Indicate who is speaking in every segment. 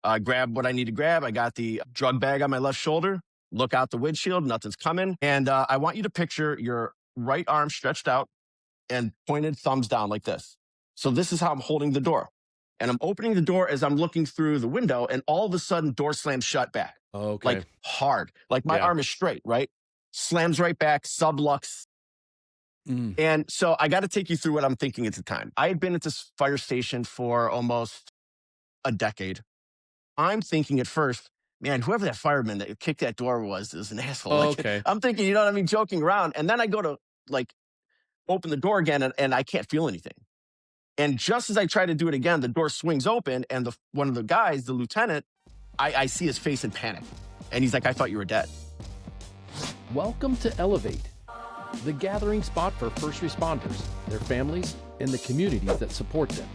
Speaker 1: I grab what I need to grab. I got the drug bag on my left shoulder, look out the windshield, nothing's coming. And I want you to picture your right arm stretched out and pointed thumbs down like this. So this is how I'm holding the door. And I'm opening the door as I'm looking through the window, and all of a sudden, door slams shut back,
Speaker 2: Okay.
Speaker 1: like hard. Like my
Speaker 2: Yeah.
Speaker 1: arm is straight, right? Slams right back, sublux. And so I got to take you through what I'm thinking at the time. I had been at this fire station for almost a decade. I'm thinking at first, man, whoever that fireman that kicked that door was is an asshole. Like,
Speaker 2: Okay.
Speaker 1: I'm thinking, you know what I mean, joking around. And then I go to like open the door again, and I can't feel anything. And just as I try to do it again, the door swings open, and one of the guys, the lieutenant, I see his face in panic. And he's like, I thought you were dead.
Speaker 3: Welcome to Elevate, the gathering spot for first responders, their families, and the communities that support them.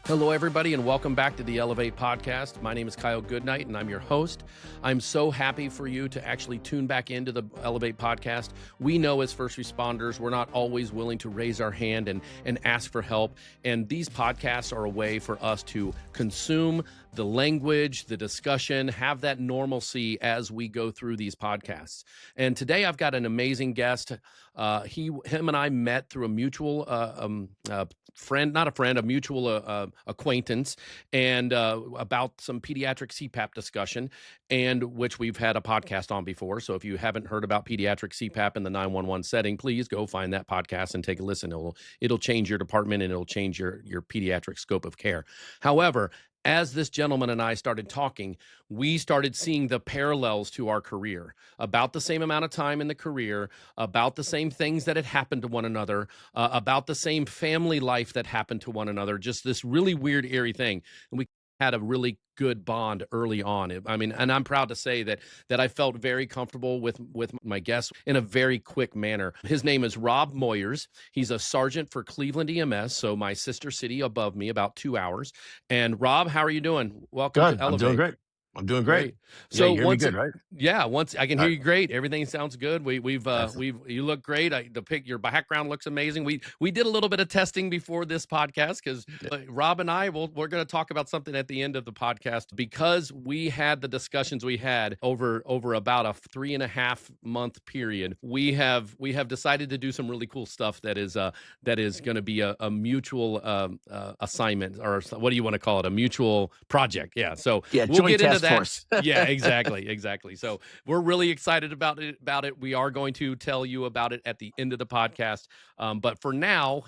Speaker 2: Hello, everybody, and welcome back to the Elevate podcast. My name is Kyle Goodknight, and I'm your host. I'm so happy for you to actually tune back into the Elevate podcast. We know as first responders, we're not always willing to raise our hand and ask for help. And these podcasts are a way for us to consume the language, the discussion, have that normalcy as we go through these podcasts. And today I've got an amazing guest. Him and I met through a mutual a mutual acquaintance, and about some pediatric CPAP discussion, and which we've had a podcast on before. So if you haven't heard about pediatric CPAP in the 911 setting, please go find that podcast and take a listen. It'll change your department, and it'll change your pediatric scope of care. However, as this gentleman and I started talking, we started seeing the parallels to our career. About the same amount of time in the career, about the same things that had happened to one another, about the same family life that happened to one another, just this really weird, eerie thing. And we had a really good bond early on. I mean, and I'm proud to say that I felt very comfortable with my guest in a very quick manner. His name is Rob Moyers. He's a sergeant for Cleveland EMS, so my sister city above me, about 2 hours. And Rob, how are you doing? Welcome
Speaker 1: Good.
Speaker 2: to Elevate.
Speaker 1: I'm doing great. I'm doing great.
Speaker 2: So
Speaker 1: yeah, you hear me good, right?
Speaker 2: Yeah, once I can
Speaker 1: All
Speaker 2: hear
Speaker 1: right.
Speaker 2: you great. Everything sounds good.
Speaker 1: Awesome.
Speaker 2: You look great. Your background looks amazing. We did a little bit of testing before this podcast because Rob and I we're going to talk about something at the end of the podcast, because we had the discussions we had over about a 3.5 month period. We have decided to do some really cool stuff that is going to be a mutual assignment, or what do you want to call it? A mutual project. Yeah. So
Speaker 1: Yeah,
Speaker 2: we'll
Speaker 1: joint
Speaker 2: get into
Speaker 1: task
Speaker 2: that.
Speaker 1: force.
Speaker 2: Yeah, exactly. So we're really excited about it. We are going to tell you about it at the end of the podcast. But for now,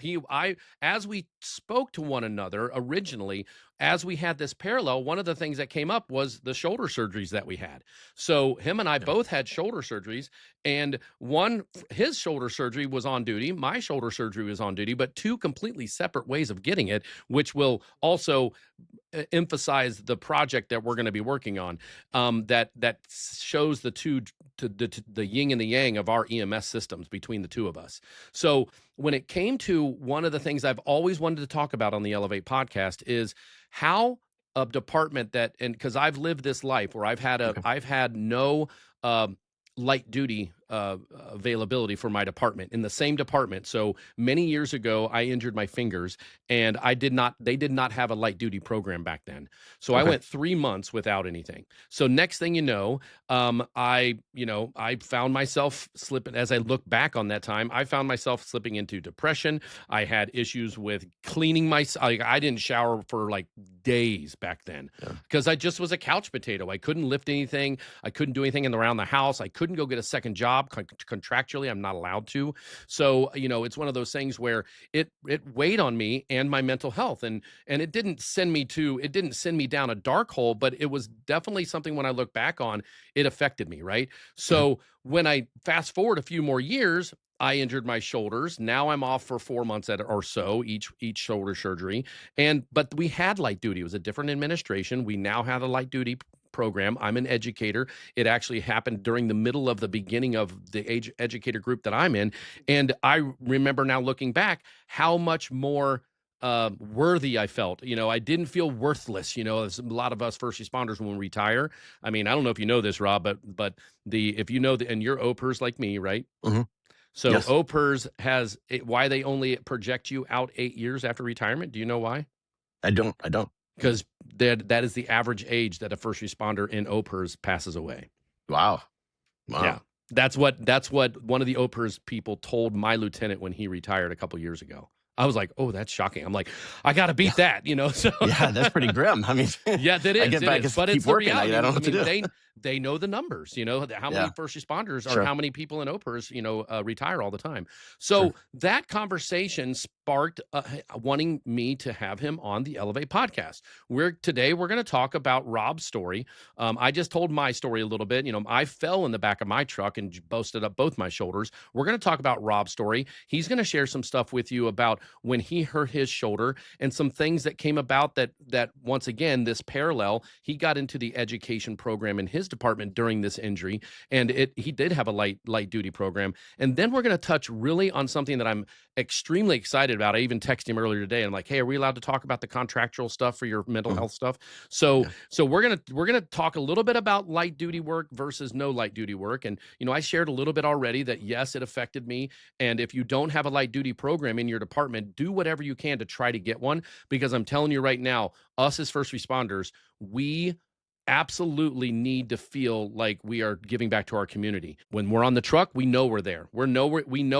Speaker 2: as we spoke to one another originally, as we had this parallel, one of the things that came up was the shoulder surgeries that we had. So him and I both had shoulder surgeries, and his shoulder surgery was on duty, my shoulder surgery was on duty, but two completely separate ways of getting it, which will also emphasize the project that we're going to be working on, that shows the yin and the yang of our EMS systems between the two of us. So when it came to one of the things I've always wanted to talk about on the Elevate podcast is how a department and because I've lived this life where I've had no light duty availability for my department in the same department. So many years ago, I injured my fingers, and they did not have a light duty program back then. So I went 3 months without anything. So next thing you know, I found myself slipping. As I look back on that time, I found myself slipping into depression. I had issues with cleaning myself. I didn't shower for like days back then because I just was a couch potato. I couldn't lift anything. I couldn't do anything around the house. I couldn't go get a second job. Contractually, I'm not allowed to. So, it's one of those things where it weighed on me and my mental health, and it didn't send me down a dark hole, but it was definitely something when I look back on, it affected me, right? So when I fast forward a few more years, I injured my shoulders. Now I'm off for 4 months or so each shoulder surgery. But we had light duty. It was a different administration. We now have a light duty program. I'm an educator. It actually happened during the middle of the beginning of the educator group that I'm in. And I remember now looking back how much more worthy I felt. I didn't feel worthless. As a lot of us first responders when we retire. I mean, I don't know if you know this, Rob, but if you know and you're OPERS like me, right?
Speaker 1: Mm-hmm.
Speaker 2: So
Speaker 1: Yes.
Speaker 2: OPERS why they only project you out 8 years after retirement. Do you know why?
Speaker 1: I don't.
Speaker 2: Because that is the average age that a first responder in OPERS passes away.
Speaker 1: Wow. Wow.
Speaker 2: Yeah. That's what one of the OPERS people told my lieutenant when he retired a couple years ago. I was like, oh, that's shocking. I'm like, I got to beat that, So
Speaker 1: Yeah, that's pretty grim. I mean,
Speaker 2: yeah, that is.
Speaker 1: I get back
Speaker 2: It is.
Speaker 1: and
Speaker 2: But
Speaker 1: keep
Speaker 2: it's the
Speaker 1: working.
Speaker 2: reality.
Speaker 1: I don't know what to do.
Speaker 2: They know the numbers, how many first responders or
Speaker 1: Sure.
Speaker 2: how many people in OPERS, retire all the time.
Speaker 1: Sure.
Speaker 2: So that conversation sparked wanting me to have him on the Elevate podcast. Today we're going to talk about Rob's story. I just told my story a little bit. I fell in the back of my truck and busted up both my shoulders. We're going to talk about Rob's story. He's going to share some stuff with you about when he hurt his shoulder and some things that came about that once again, this parallel, he got into the education program in his department during this injury, and he did have a light duty program. And then we're going to touch really on something that I'm extremely excited about. I even texted him earlier today and I'm like, hey, are we allowed to talk about the contractual stuff for your mental health stuff? So we're gonna talk a little bit about light duty work versus no light duty work. And I shared a little bit already that yes, it affected me. And if you don't have a light duty program in your department, do whatever you can to try to get one, because I'm telling you right now, us as first responders, we absolutely need to feel like we are giving back to our community. When we're on the truck, we know we're there. We know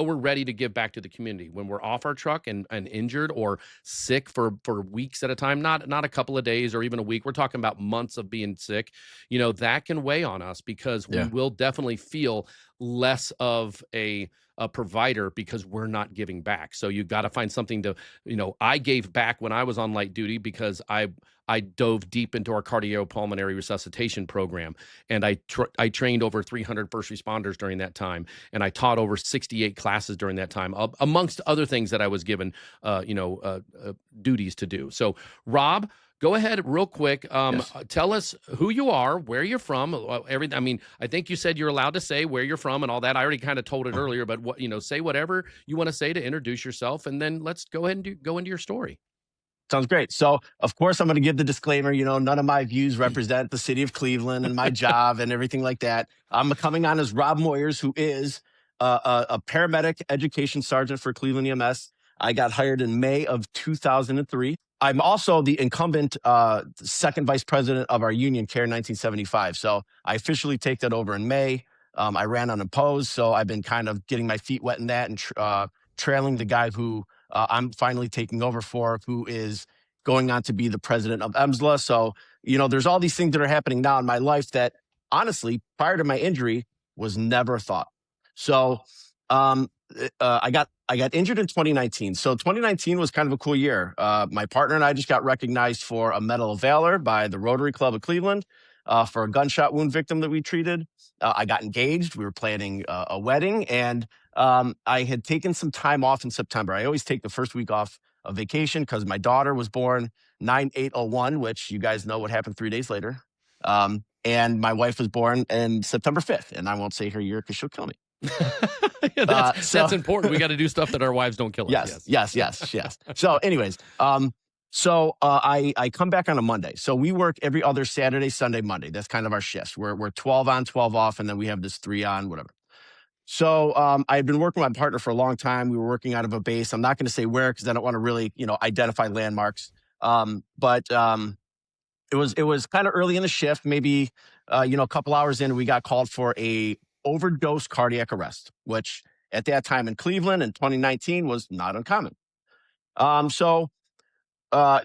Speaker 2: we're ready to give back to the community. When we're off our truck and injured or sick for weeks at a time, not a couple of days or even a week, we're talking about months of being sick, that can weigh on us, because we will definitely feel less of a provider because we're not giving back. So you got to find something to, I gave back when I was on light duty because I dove deep into our cardiopulmonary resuscitation program, and I trained over 300 first responders during that time, and I taught over 68 classes during that time, amongst other things that I was given, duties to do. So, Rob, go ahead real quick. Tell us who you are, where you're from, everything. I mean, I think you said you're allowed to say where you're from and all that. I already kind of told it earlier, but say whatever you want to say to introduce yourself, and then let's go ahead and go into your story.
Speaker 1: Sounds great. So, of course, I'm going to give the disclaimer, none of my views represent the city of Cleveland and my job and everything like that. I'm coming on as Rob Moyers, who is a paramedic education sergeant for Cleveland EMS. I got hired in May of 2003. I'm also the incumbent second vice president of our union, CARE 1975. So I officially take that over in May. I ran unopposed, so I've been kind of getting my feet wet in that and trailing the guy who I'm finally taking over for, who is going on to be the president of EMSLA. So, there's all these things that are happening now in my life that honestly, prior to my injury, was never a thought. So I got injured in 2019. So 2019 was kind of a cool year. My partner and I just got recognized for a Medal of Valor by the Rotary Club of Cleveland for a gunshot wound victim that we treated. I got engaged. We were planning a wedding, and I had taken some time off in September. I always take the first week off of vacation because my daughter was born 9/8/01, which you guys know what happened 3 days later. And my wife was born in September 5th, and I won't say her year because she'll kill me.
Speaker 2: That's important. We got to do stuff that our wives don't kill us.
Speaker 1: Yes. So anyways, I come back on a Monday. So we work every other Saturday, Sunday, Monday. That's kind of our shifts. We're 12 on, 12 off, and then we have this 3 on, whatever. So I've been working with my partner for a long time. We were working out of a base. I'm not going to say where because I don't want to really, identify landmarks. But it was kind of early in the shift, maybe a couple hours in, we got called for a overdose cardiac arrest, which at that time in Cleveland in 2019 was not uncommon. So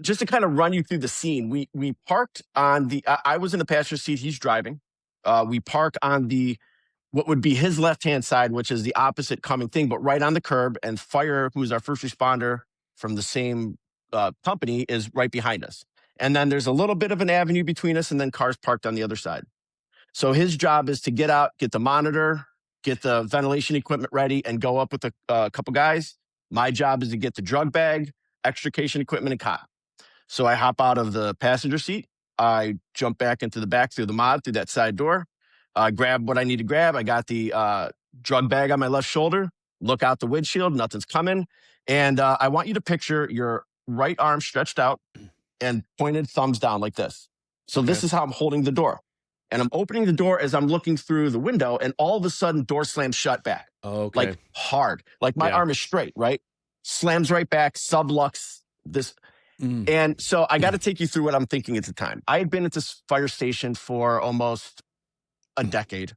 Speaker 1: just to kind of run you through the scene, we parked on I was in the passenger seat, he's driving. We park on what would be his left-hand side, which is the opposite coming thing, but right on the curb, and fire, who's our first responder from the same company, is right behind us. And then there's a little bit of an avenue between us, and then cars parked on the other side. So his job is to get out, get the monitor, get the ventilation equipment ready, and go up with a couple guys. My job is to get the drug bag, extrication equipment, and cot. So I hop out of the passenger seat. I jump back into the back through the mod, through that side door. Grab what I need to grab. I got the drug bag on my left shoulder. Look out the windshield. Nothing's coming. And I want you to picture your right arm stretched out and pointed thumbs down like this. So This is how I'm holding the door. And I'm opening the door as I'm looking through the window, and all of a sudden, door slams shut back.
Speaker 2: Okay.
Speaker 1: Like hard. Like my arm is straight, right? Slams right back, sublux, this. And so I got to take you through what I'm thinking at the time. I had been at this fire station for almost a decade.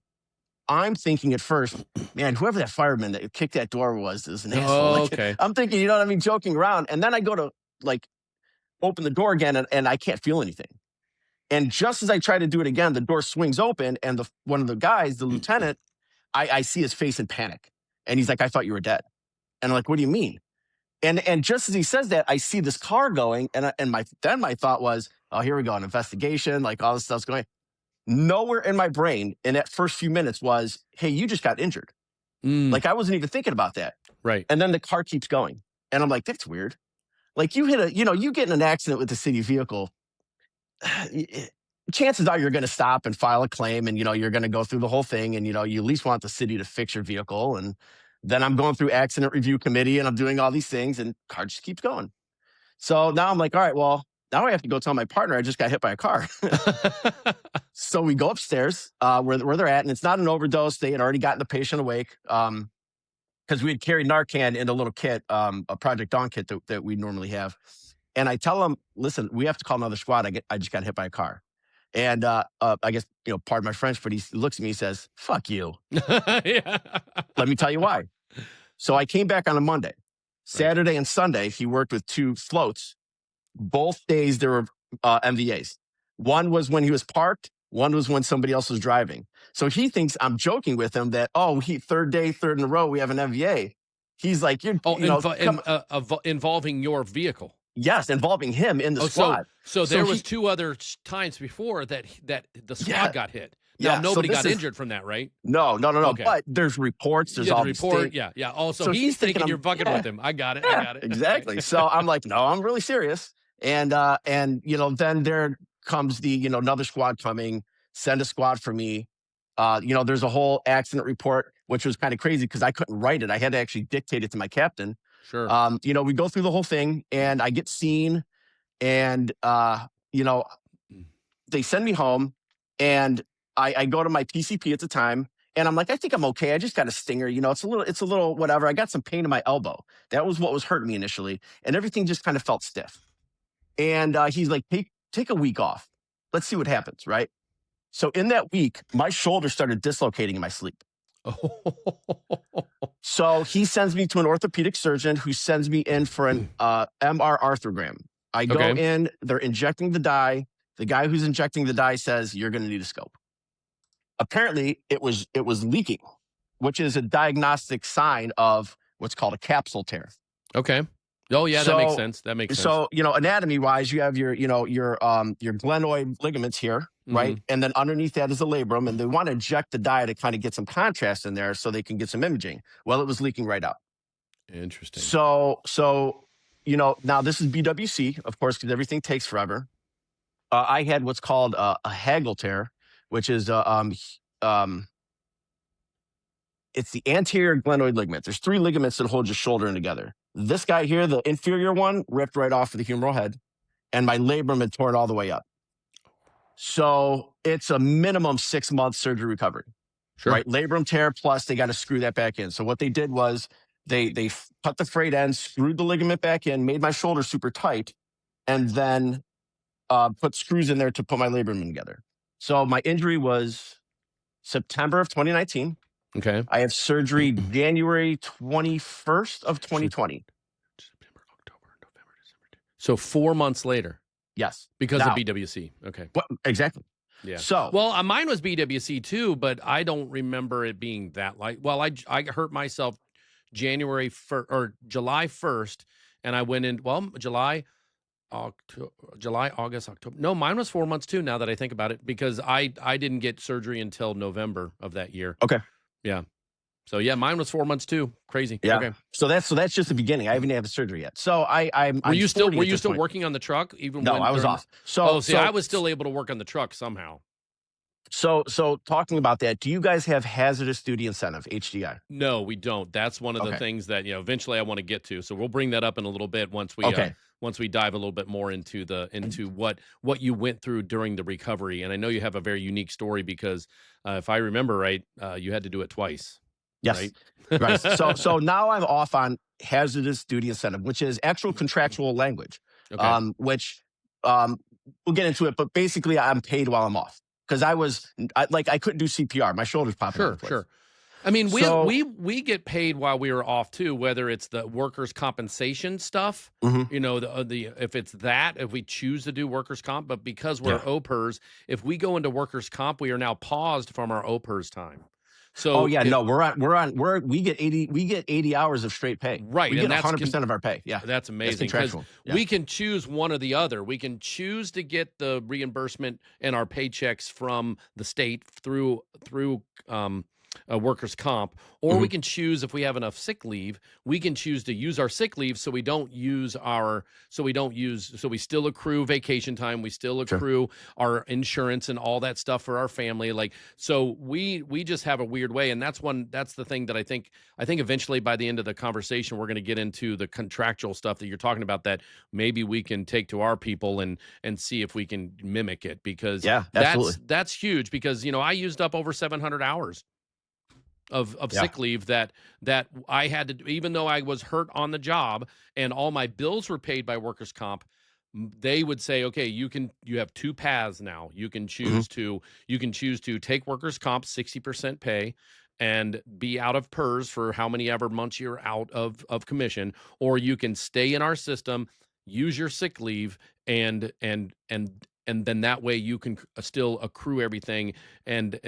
Speaker 1: I'm thinking at first, man, whoever that fireman that kicked that door was an asshole. Like,
Speaker 2: Okay.
Speaker 1: I'm thinking, you know what I mean, joking around. And then I go to like open the door again and I can't feel anything. And just as I try to do it again, the door swings open and one of the guys, the lieutenant, I see his face in panic. And he's like, I thought you were dead. And I'm like, what do you mean? And just as he says that, I see this car going, and my thought was, oh, here we go, an investigation, like all this stuff's going. Nowhere in my brain in that first few minutes was, hey, you just got injured. Like I wasn't even thinking about that.
Speaker 2: Right.
Speaker 1: And then the car keeps going, and I'm like, that's weird. Like you get in an accident with a city vehicle. Chances are you're going to stop and file a claim, and you're going to go through the whole thing, and you at least want the city to fix your vehicle. And then I'm going through accident review committee and I'm doing all these things and car just keeps going. So now I'm like, all right, well, now I have to go tell my partner I just got hit by a car. So we go upstairs where they're at, and it's not an overdose. They had already gotten the patient awake because we had carried Narcan in a little kit, a Project Dawn kit that we normally have. And I tell them, listen, we have to call another squad. I just got hit by a car. And I guess, pardon my French, but he looks at me and says, fuck you.
Speaker 2: Yeah.
Speaker 1: Let me tell you why. So I came back on a Monday. Saturday and Sunday, he worked with 2 floats. Both days there were MVAs. One was when he was parked. One was when somebody else was driving. So he thinks I'm joking with him that, third in a row, we have an MVA. He's like,
Speaker 2: involving your vehicle.
Speaker 1: Yes, involving him in the squad.
Speaker 2: So there was 2 other times before that the squad got hit. Now, nobody got injured from that, right?
Speaker 1: No.
Speaker 2: Okay.
Speaker 1: But there's reports. There's all these things.
Speaker 2: Yeah. Oh, so he's thinking you're fucking with him. I got it.
Speaker 1: Exactly. So I'm like, no, I'm really serious. And then there comes the, another squad coming, send a squad for me. There's a whole accident report, which was kind of crazy because I couldn't write it. I had to actually dictate it to my captain.
Speaker 2: Sure.
Speaker 1: We go through the whole thing and I get seen and, they send me home and I go to my PCP at the time and I'm like, I think I'm okay. I just got a stinger. It's a little whatever. I got some pain in my elbow. That was what was hurting me initially. And everything just kind of felt stiff. And he's like, take a week off. Let's see what happens. Right. So in that week, my shoulder started dislocating in my sleep. So he sends me to an orthopedic surgeon who sends me in for an MR arthrogram. I go in, they're injecting the dye. The guy who's injecting the dye says, you're going to need a scope. Apparently it was leaking, which is a diagnostic sign of what's called a capsule tear.
Speaker 2: Okay. Oh yeah, that makes sense.
Speaker 1: So, anatomy wise, you have your glenoid ligaments here, right? And then underneath that is the labrum, and they want to inject the dye to kind of get some contrast in there so they can get some imaging. Well, it was leaking right out.
Speaker 2: Interesting.
Speaker 1: So, now this is BWC, of course, because everything takes forever. I had what's called a Hagel tear, which is it's the anterior glenoid ligament. There's 3 ligaments that hold your shoulder in together. This guy here, the inferior one, ripped right off of the humeral head, and my labrum had torn all the way up. So it's a minimum 6-month surgery recovery.
Speaker 2: Sure.
Speaker 1: Right? Labrum tear plus they got to screw that back in. So what they did was they cut the frayed end, screwed the ligament back in, made my shoulder super tight, and then put screws in there to put my labrum in together. So my injury was September of 2019.
Speaker 2: Okay.
Speaker 1: I have surgery January 21st of 2020.
Speaker 2: September, October, November, December. So 4 months later.
Speaker 1: Yes.
Speaker 2: Because of BWC. Okay.
Speaker 1: Exactly.
Speaker 2: Yeah.
Speaker 1: So,
Speaker 2: well, mine was BWC too, but I don't remember it being that I hurt myself July 1st, and I went in, July, August, October. No, mine was 4 months too, now that I think about it, because I didn't get surgery until November of that year.
Speaker 1: Okay.
Speaker 2: Yeah. So yeah, mine was 4 months too. Crazy.
Speaker 1: Yeah.
Speaker 2: Okay.
Speaker 1: So that's just the beginning. I haven't had the surgery yet. So
Speaker 2: were you still working on the truck even?
Speaker 1: No, I was off.
Speaker 2: I was still able to work on the truck somehow.
Speaker 1: So talking about that, do you guys have hazardous duty incentive, HDI?
Speaker 2: No, we don't. That's one of the things that eventually I want to get to. So we'll bring that up in a little bit once we dive a little bit more into what you went through during the recovery. And I know you have a very unique story because if I remember right, you had to do it twice.
Speaker 1: Yes.
Speaker 2: Right.
Speaker 1: So now I'm off on hazardous duty incentive, which is actual contractual language.
Speaker 2: Okay.
Speaker 1: Which we'll get into it. But basically, I'm paid while I'm off because I couldn't do CPR. My shoulder's popping out of
Speaker 2: Sure,
Speaker 1: the place.
Speaker 2: sure. I mean,
Speaker 1: So,
Speaker 2: we get paid while we are off too, whether it's the workers' compensation stuff,
Speaker 1: mhm,
Speaker 2: the if it's that, if we choose to do workers' comp, but because we're
Speaker 1: yeah.
Speaker 2: OPERS, if we go into workers' comp, we are now paused from our OPERS time.
Speaker 1: Oh
Speaker 2: So
Speaker 1: yeah,
Speaker 2: it
Speaker 1: no, we get 80 hours of straight pay.
Speaker 2: right,
Speaker 1: We get
Speaker 2: and
Speaker 1: 100% of our pay. Yeah.
Speaker 2: that's
Speaker 1: That's
Speaker 2: amazing because
Speaker 1: contractual. Yeah.
Speaker 2: we can choose one or the other. We can choose to get the reimbursement and our paychecks from the state through workers' comp, or we
Speaker 1: Mhm.
Speaker 2: can choose if we have enough sick leave. We can choose to use our sick leave so we don't use our so we still accrue vacation time. We still
Speaker 1: Sure.
Speaker 2: accrue our insurance and all that stuff for our family. Like so, we just have a weird way, and that's the thing that I think eventually by the end of the conversation, we're going to get into the contractual stuff that you're talking about that maybe we can take to our people and see if we can mimic it because
Speaker 1: Yeah, absolutely.
Speaker 2: that's huge because I used up over 700 hours of
Speaker 1: Yeah.
Speaker 2: sick leave that I had to do, even though I was hurt on the job and all my bills were paid by workers comp. They would say, okay, you have two paths now.
Speaker 1: Mhm.
Speaker 2: You can choose to take workers comp 60% pay and be out of PERS for how many ever months you're out of commission, or you can stay in our system, use your sick leave, and then that way you can still accrue everything, and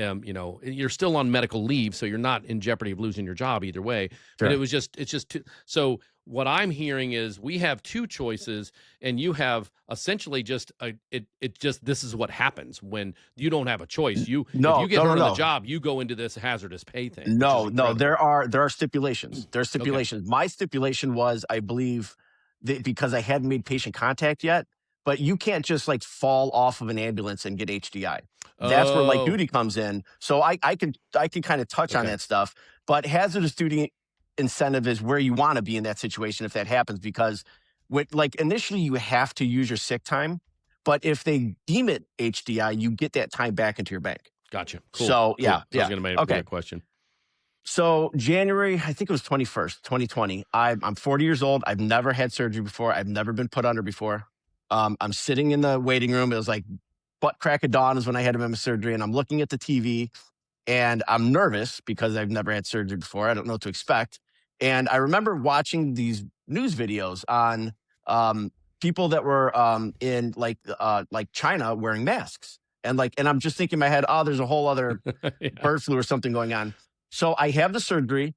Speaker 2: you're still on medical leave, so you're not in jeopardy of losing your job either way. But
Speaker 1: Sure.
Speaker 2: it's just too, so what I'm hearing is we have two choices, and you have essentially just it just this is what happens when you don't have a choice. If you
Speaker 1: No,
Speaker 2: get
Speaker 1: no, no,
Speaker 2: hurt on the
Speaker 1: no.
Speaker 2: job, you go into this hazardous pay thing, which is
Speaker 1: No.
Speaker 2: incredible.
Speaker 1: There are stipulations. There are
Speaker 2: Okay.
Speaker 1: stipulations. My stipulation was, I believe, that because I hadn't made patient contact yet, but you can't just like fall off of an ambulance and get HDI. That's where light
Speaker 2: Oh,
Speaker 1: duty comes in. So I can kind of touch on
Speaker 2: okay.
Speaker 1: that stuff. But hazardous duty incentive is where you want to be in that situation if that happens, because with like initially you have to use your sick time, but if they deem it HDI, you get that time back into your bank.
Speaker 2: Gotcha. Cool.
Speaker 1: So
Speaker 2: Cool.
Speaker 1: yeah,
Speaker 2: That was
Speaker 1: yeah.
Speaker 2: going to be
Speaker 1: Okay.
Speaker 2: a question.
Speaker 1: So January, I think it was 21st, 2020. I'm 40 years old. I've never had surgery before. I've never been put under before. I'm sitting in the waiting room. It was like butt crack of dawn is when I had to have my surgery, and I'm looking at the TV, and I'm nervous because I've never had surgery before. I don't know what to expect. And I remember watching these news videos on people that were in like China wearing masks, and I'm just thinking in my head, oh, there's a whole other
Speaker 2: Yeah.
Speaker 1: bird flu or something going on. So I have the surgery.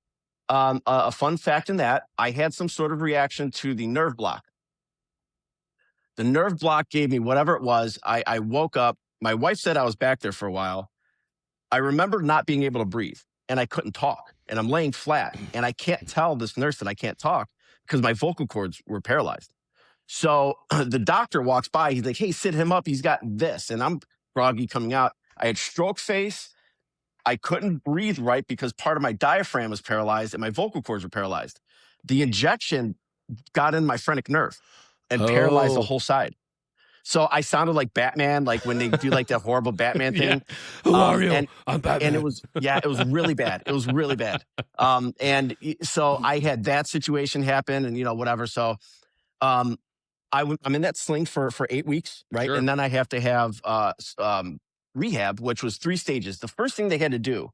Speaker 1: A fun fact in that I had some sort of reaction to the nerve block. The nerve block gave me whatever it was. I woke up. My wife said I was back there for a while. I remember not being able to breathe and I couldn't talk. And I'm laying flat and I can't tell this nurse that I can't talk because my vocal cords were paralyzed. So the doctor walks by. He's like, hey, sit him up. He's got this. And I'm groggy coming out. I had stroke face. I couldn't breathe right because part of my diaphragm was paralyzed and my vocal cords were paralyzed. The injection got in my phrenic nerve and paralyzed the
Speaker 2: Oh.
Speaker 1: whole side. So I sounded like Batman, like when they do like that horrible Batman
Speaker 2: Yeah.
Speaker 1: thing.
Speaker 2: Who are you?
Speaker 1: And
Speaker 2: I'm
Speaker 1: and it
Speaker 2: Batman.
Speaker 1: was, yeah, it was really bad. It was really bad. So I had that situation happen, and whatever. So um, I'm in that sling for 8 weeks, right?
Speaker 2: Sure.
Speaker 1: And then I have to have rehab, which was 3 stages. The first thing they had to do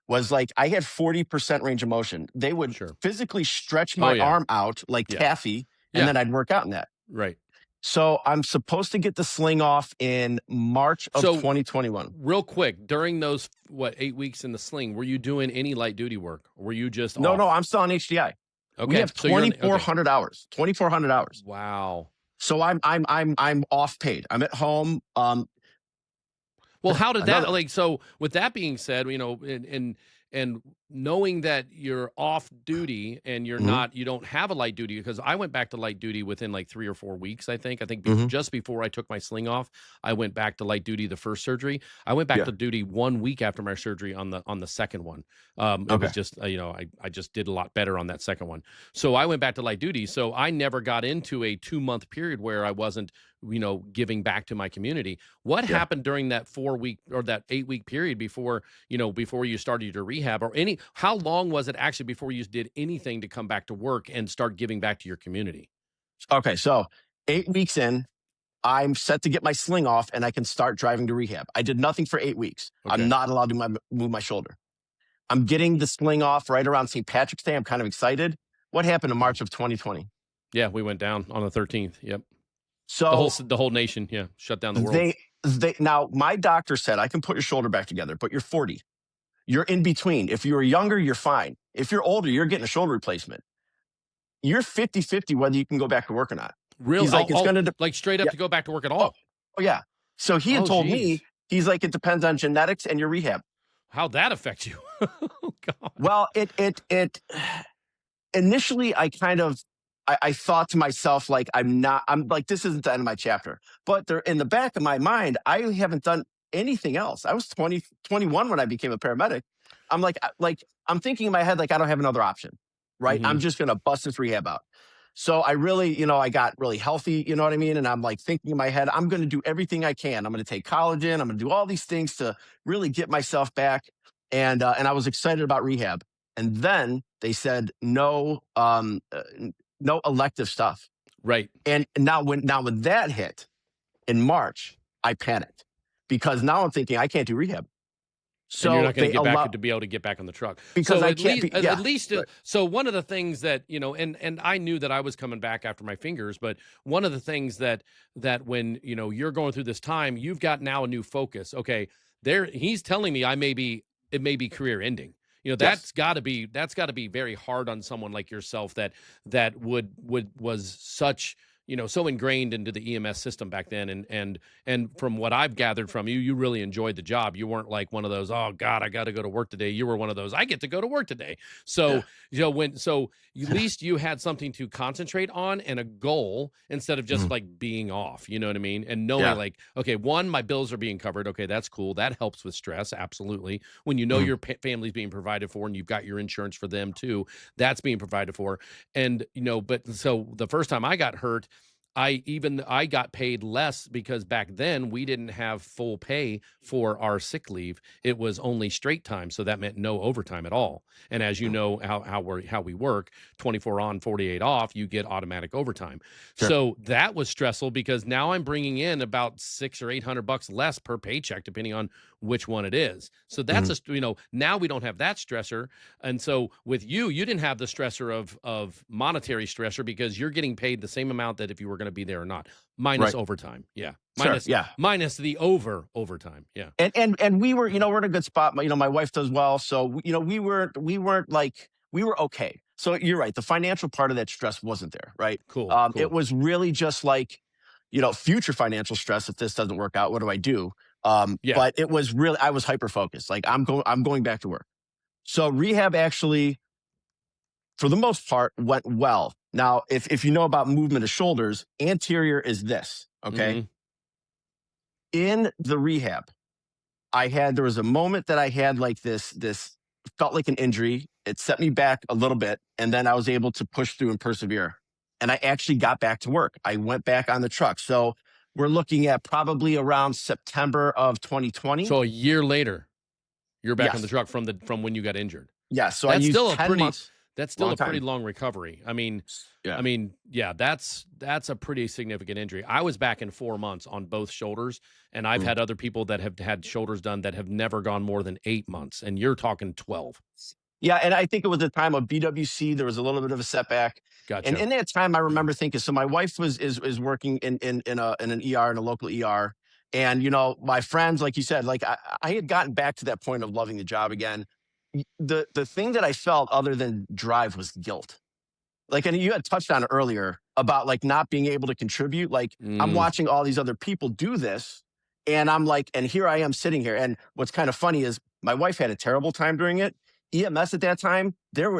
Speaker 1: was like I had 40% range of motion. They would
Speaker 2: Sure.
Speaker 1: physically stretch
Speaker 2: Oh
Speaker 1: my
Speaker 2: yeah.
Speaker 1: arm out like
Speaker 2: Yeah.
Speaker 1: taffy, and
Speaker 2: Yeah.
Speaker 1: then I'd work out in that.
Speaker 2: Right.
Speaker 1: So I'm supposed to get the sling off in March of
Speaker 2: So
Speaker 1: 2021.
Speaker 2: real quick, during those 8 weeks in the sling, were you doing any light duty work? Or were you just
Speaker 1: No,
Speaker 2: off?
Speaker 1: I'm still on HDI. We
Speaker 2: Okay.
Speaker 1: have
Speaker 2: So you're in, okay.
Speaker 1: 2,400 hours. 2,400 hours.
Speaker 2: Wow.
Speaker 1: So I'm off paid. I'm at home.
Speaker 2: Well, how did that
Speaker 1: Another.
Speaker 2: like so with that being said, and knowing that you're off duty and
Speaker 1: Mhm,
Speaker 2: you don't have a light duty because I went back to light duty within like 3 or 4 weeks, I think.
Speaker 1: mhm,
Speaker 2: Just before I took my sling off, I went back to light duty the first surgery. I went back
Speaker 1: yeah.
Speaker 2: to duty 1 week after my surgery on the second one. It was
Speaker 1: Okay.
Speaker 2: just I just did a lot better on that second one. So I went back to light duty. So I never got into a 2-month period where I wasn't giving back to my community. What
Speaker 1: Yeah.
Speaker 2: happened during that 4 week or that 8 week period before you started your rehab or how long was it actually before you did anything to come back to work and start giving back to your community?
Speaker 1: Okay. So 8 weeks in, I'm set to get my sling off and I can start driving to rehab. I did nothing for 8 weeks.
Speaker 2: Okay.
Speaker 1: I'm not allowed to move my shoulder. I'm getting the sling off right around St. Patrick's Day. I'm kind of excited. What happened in March of 2020?
Speaker 2: Yeah, we went down on the 13th. Yep.
Speaker 1: So
Speaker 2: the whole nation, shut down the world.
Speaker 1: Now my doctor said I can put your shoulder back together, but you're 40. You're in between. If you were younger, you're fine. If you're older, you're getting a shoulder replacement. You're 50-50 whether you can go back to work or not.
Speaker 2: Really?
Speaker 1: He's like, it's going to
Speaker 2: like straight up to go back to work at all.
Speaker 1: Oh yeah. So he had told me, he's like, it depends on genetics and your rehab.
Speaker 2: How'd that affect you? Oh, God.
Speaker 1: Well, it initially I kind of, I thought to myself, like, I'm like, this isn't the end of my chapter. But there, in the back of my mind, I haven't done anything else. I was 21 when I became a paramedic. I'm like, I'm thinking in my head, like, I don't have another option, right? I'm just going to bust this rehab out. So I really, I got really healthy, you know what I mean? And I'm like thinking in my head, I'm going to do everything I can. I'm going to take collagen. I'm going to do all these things to really get myself back. And I was excited about rehab. And then they said, no elective stuff.
Speaker 2: Right.
Speaker 1: And now when that hit in March, I panicked because now I'm thinking I can't do rehab. So
Speaker 2: and you're not going to get back to be able to get back on the truck
Speaker 1: because
Speaker 2: so
Speaker 1: I can't.
Speaker 2: At least. Right. So one of the things that and I knew that I was coming back after my fingers, but one of the things that when you're going through this time, you've got now a new focus. Okay, he's telling me it may be career ending. That's got to be very hard on someone like yourself that was such. So ingrained into the EMS system back then. And from what I've gathered from you, you really enjoyed the job. You weren't like one of those, oh God, I got to go to work today. You were one of those, I get to go to work today. So, at least you had something to concentrate on and a goal instead of just like being off, you know what I mean? And knowing like, okay, one, my bills are being covered. Okay, that's cool. That helps with stress. Absolutely. When your family's being provided for and you've got your insurance for them too, that's being provided for. And, but so the first time I got hurt, I got paid less because back then we didn't have full pay for our sick leave. It was only straight time, so that meant no overtime at all. And as you know how we work, 24 on, 48 off, you get automatic overtime. Sure. So that was stressful because now I'm bringing in about $600 or $800 less per paycheck, depending on which one it is. So that's now we don't have that stressor. And so with you didn't have the stressor of monetary stressor because you're getting paid the same amount that if you were going to be there or not, minus overtime. Yeah. Minus the overtime. Yeah.
Speaker 1: And we were, we're in a good spot. My wife does well. So, we weren't like, we were okay. So you're right. The financial part of that stress wasn't there. Right.
Speaker 2: Cool.
Speaker 1: It was really just like, future financial stress. If this doesn't work out, what do I do? But it was really, I was hyper-focused. Like I'm going back to work. So rehab actually, for the most part, went well. Now, if you know about movement of shoulders, anterior is this, okay? In the rehab, there was a moment that I had like this felt like an injury. It set me back a little bit, and then I was able to push through and persevere. And I actually got back to work. I went back on the truck. So we're looking at probably around September of 2020.
Speaker 2: So a year later, you're back on the truck from when you got injured.
Speaker 1: Yeah. So that's I used still 10 months.
Speaker 2: That's still a pretty long recovery. I mean, that's a pretty significant injury. I was back in 4 months on both shoulders, and I've had other people that have had shoulders done that have never gone more than 8 months, and you're talking 12.
Speaker 1: Yeah, and I think it was the time of BWC. There was a little bit of a setback.
Speaker 2: Gotcha.
Speaker 1: And in that time, I remember thinking. So my wife is working in an ER, in a local ER, and my friends, like you said, like I had gotten back to that point of loving the job again. The thing that I felt other than drive was guilt. Like, and you had touched on it earlier about like not being able to contribute. Like I'm watching all these other people do this, and I'm like, and here I am sitting here. And what's kind of funny is my wife had a terrible time during it. EMS at that time,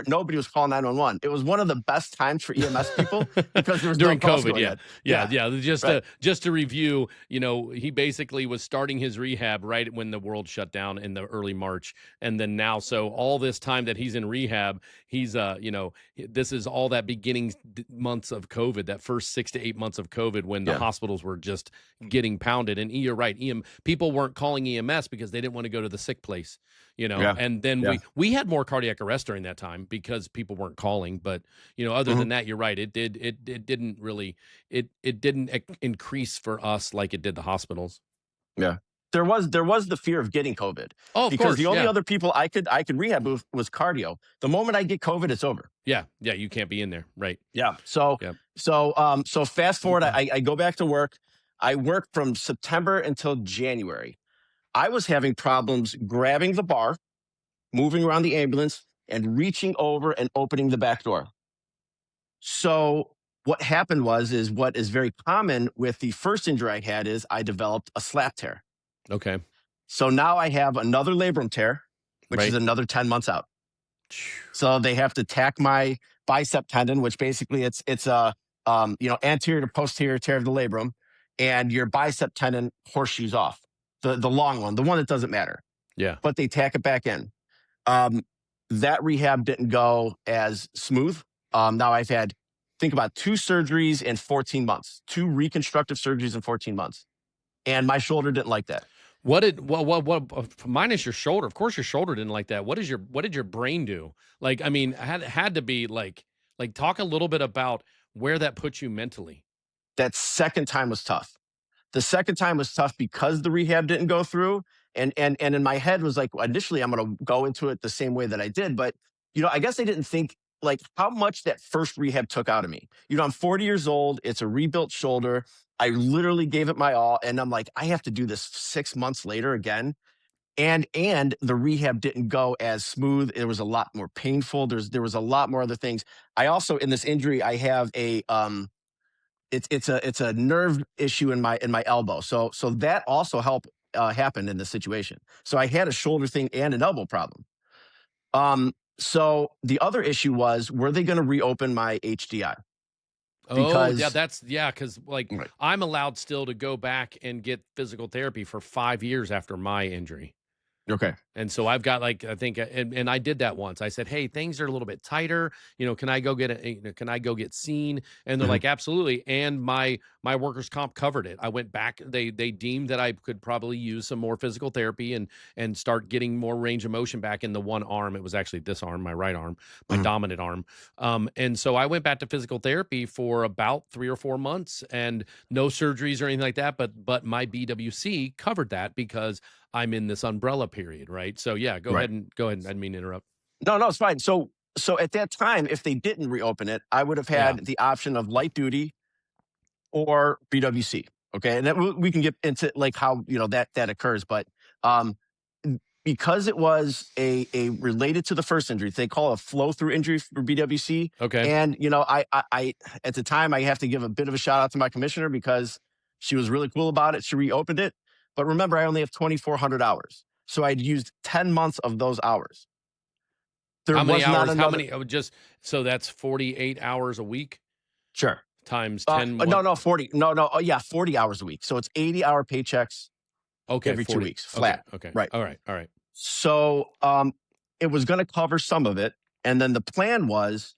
Speaker 1: nobody was calling 911. It was one of the best times for EMS people because there was
Speaker 2: during
Speaker 1: no calls
Speaker 2: COVID.
Speaker 1: going
Speaker 2: Yeah. Just to review, he basically was starting his rehab right when the world shut down in the early March, and then now, so all this time that he's in rehab, he's this is all that beginning months of COVID, that first 6 to 8 months of COVID when the hospitals were just getting pounded. And you're right, people weren't calling EMS because they didn't want to go to the sick place, and then we had more cardiac arrest during that time because people weren't calling. But other
Speaker 1: Mhm.
Speaker 2: than that, you're right. It didn't really it didn't increase for us like it did the hospitals.
Speaker 1: Yeah. There was the fear of getting COVID
Speaker 2: Oh, of
Speaker 1: because the
Speaker 2: course,
Speaker 1: only
Speaker 2: yeah,
Speaker 1: other people I could rehab with was cardio. The moment I get COVID, it's over.
Speaker 2: yeah, yeah. You can't be in there, right?
Speaker 1: Yeah. So
Speaker 2: Yep.
Speaker 1: so fast forward, I go back to work. I worked from September until January. I was having problems grabbing the bar, moving around the ambulance, and reaching over and opening the back door. So what happened is what is very common with the first injury I had is I developed a slap tear.
Speaker 2: Okay.
Speaker 1: So now I have another labrum tear, which is
Speaker 2: Right.
Speaker 1: another 10 months out. So they have to tack my bicep tendon, which basically it's a anterior to posterior tear of the labrum, and your bicep tendon horseshoes off the long one, the one that doesn't matter,
Speaker 2: Yeah.
Speaker 1: but they tack it back in. Um, that rehab didn't go as smooth. Now I've had think about 2 surgeries in 14 months, 2 reconstructive surgeries in 14 months, and my shoulder didn't like that.
Speaker 2: What minus your shoulder? Of course, your shoulder didn't like that. What did your brain do? Like, I mean, had to be like talk a little bit about where that puts you mentally.
Speaker 1: That second time was tough. The second time was tough because the rehab didn't go through. And in my head was like, well, initially I'm going to go into it the same way that I did. But, I guess I didn't think like how much that first rehab took out of me. I'm 40 years old. It's a rebuilt shoulder. I literally gave it my all. And I'm like, I have to do this 6 months later again. And the rehab didn't go as smooth. It was a lot more painful. There was a lot more other things. I also, in this injury, I have it's a nerve issue in my elbow. So that also helped happen in this situation. So I had a shoulder thing and an elbow problem. So the other issue was, were they going to reopen my HDI?
Speaker 2: Oh, yeah,
Speaker 1: Because
Speaker 2: because like
Speaker 1: right.
Speaker 2: I'm allowed still to go back and get physical therapy for 5 years after my injury.
Speaker 1: Okay.
Speaker 2: And so I've got like I think and I did that once. I said, "Hey, things are a little bit tighter. Can I go get can I go get seen?" And they're
Speaker 1: Mhm.
Speaker 2: like, "Absolutely." And my workers' comp covered it. I went back. They deemed that I could probably use some more physical therapy and start getting more range of motion back in the one arm. It was actually this arm, my right arm, my
Speaker 1: Mhm.
Speaker 2: dominant arm. And so I went back to physical therapy for about 3 or 4 months, and no surgeries or anything like that. But my BWC covered that because I'm in this umbrella period, right? So yeah, go
Speaker 1: Right.
Speaker 2: ahead and go ahead. I didn't mean to interrupt.
Speaker 1: No, it's fine. So at that time, if they didn't reopen it, I would have
Speaker 2: Yeah.
Speaker 1: had the option of light duty or BWC. Okay, and then we can get into like how that occurs, but um, because it was a related to the first injury, they call it a flow through injury for BWC.
Speaker 2: Okay.
Speaker 1: And I at the time I have to give a bit of a shout out to my commissioner because she was really cool about it. She reopened it, but remember I only have 2,400 hours, so I'd used 10 months of those hours. There
Speaker 2: How many
Speaker 1: was not
Speaker 2: hours? How
Speaker 1: another.
Speaker 2: many? Just so that's 48 hours a week
Speaker 1: Sure.
Speaker 2: times 10.
Speaker 1: No, 40. No. Oh, yeah, 40 hours a week. So it's 80-hour paychecks
Speaker 2: Okay,
Speaker 1: every 2
Speaker 2: 40.
Speaker 1: weeks,
Speaker 2: Okay,
Speaker 1: flat.
Speaker 2: okay.
Speaker 1: Right.
Speaker 2: All right, all right.
Speaker 1: So it was going to cover some of it. And then the plan was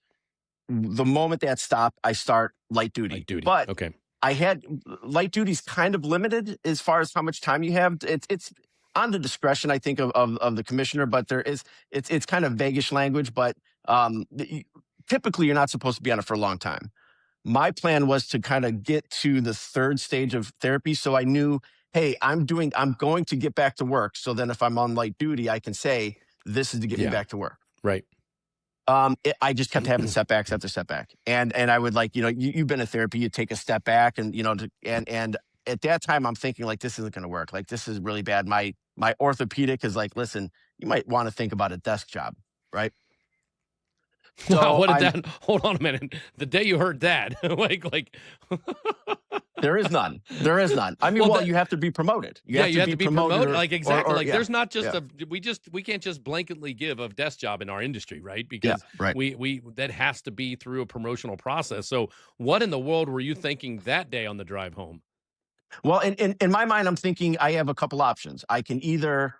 Speaker 1: the moment that stopped, I start light duty.
Speaker 2: Light duty.
Speaker 1: But
Speaker 2: Okay.
Speaker 1: I had light duty's kind of limited as far as how much time you have. It's on the discretion, I think, of the commissioner, but it's kind of vaguish language, but typically you're not supposed to be on it for a long time. My plan was to kind of get to the third stage of therapy. So I knew, hey, I'm going to get back to work. So then if I'm on light duty, I can say, this is to get me
Speaker 2: Yeah.
Speaker 1: back to work.
Speaker 2: Right.
Speaker 1: I just kept having setbacks after setback. And I would like, you've been in therapy, you take a step back and, and at that time I'm thinking like, this isn't going to work. Like, this is really bad. My orthopedic is like, listen, you might want to think about a desk job. Right.
Speaker 2: Wow,
Speaker 1: So
Speaker 2: what did that? Hold on a minute. The day you heard that, like,
Speaker 1: there is none. There is none. I mean, well, you have to be promoted.
Speaker 2: You have to be promoted. Like exactly. Like
Speaker 1: yeah,
Speaker 2: there's not just
Speaker 1: yeah.
Speaker 2: we can't just blanketly give a desk job in our industry, right?
Speaker 1: Yeah,
Speaker 2: Because
Speaker 1: right.
Speaker 2: we that has to be through a promotional process. So what in the world were you thinking that day on the drive home?
Speaker 1: Well, in my mind, I'm thinking I have a couple options. I can either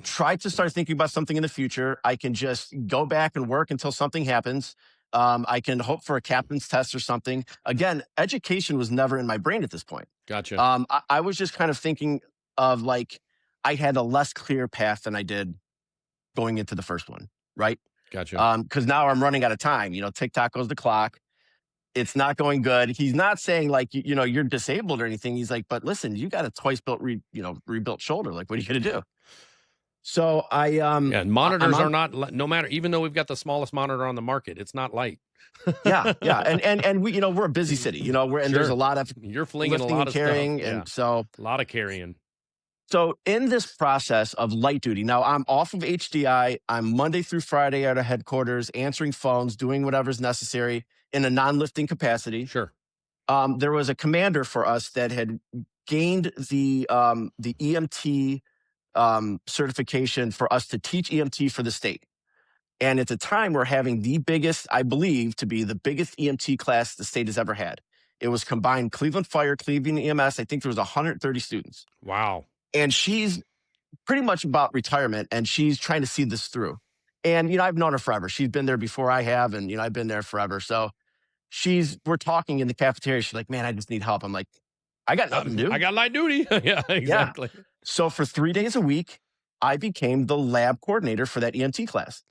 Speaker 1: try to start thinking about something in the future. I can just go back and work until something happens. I can hope for a captain's test or something. Again, education was never in my brain at this point.
Speaker 2: Gotcha.
Speaker 1: I was just kind of thinking of like I had a less clear path than I did going into the first one, right?
Speaker 2: Gotcha.
Speaker 1: Because now I'm running out of time. TikTok goes the clock. It's not going good. He's not saying like, you're disabled or anything. He's like, but listen, you got a twice built, rebuilt shoulder. Like, what are you going to do? So
Speaker 2: Yeah, and
Speaker 1: I'm
Speaker 2: monitors are
Speaker 1: on.
Speaker 2: not, no matter, even though we've got the smallest monitor on the market, it's not light.
Speaker 1: Yeah. Yeah. And we, we're a busy city, and there's a
Speaker 2: Sure.
Speaker 1: lot of
Speaker 2: You're flinging a
Speaker 1: lifting
Speaker 2: lot
Speaker 1: and
Speaker 2: of stuff.
Speaker 1: carrying.
Speaker 2: Yeah.
Speaker 1: And so,
Speaker 2: A lot of carrying.
Speaker 1: in this process of light duty, now I'm off of HDI. I'm Monday through Friday at our headquarters, answering phones, doing whatever's necessary in a non-lifting capacity.
Speaker 2: Sure.
Speaker 1: There was a commander for us that had gained the EMT certification for us to teach EMT for the state. And at the time, we're having the biggest, I believe, to be the biggest EMT class the state has ever had. It was combined Cleveland Fire, Cleveland EMS. I think there was 130 students.
Speaker 2: Wow.
Speaker 1: And she's pretty much about retirement, and she's trying to see this through. And, I've known her forever. She's been there before I have, and, I've been there forever. So we're talking in the cafeteria. She's like, man, I just need help. I'm like, I got nothing to do.
Speaker 2: I got light duty. Yeah, exactly.
Speaker 1: Yeah. So for 3 days a week, I became the lab coordinator for that EMT class.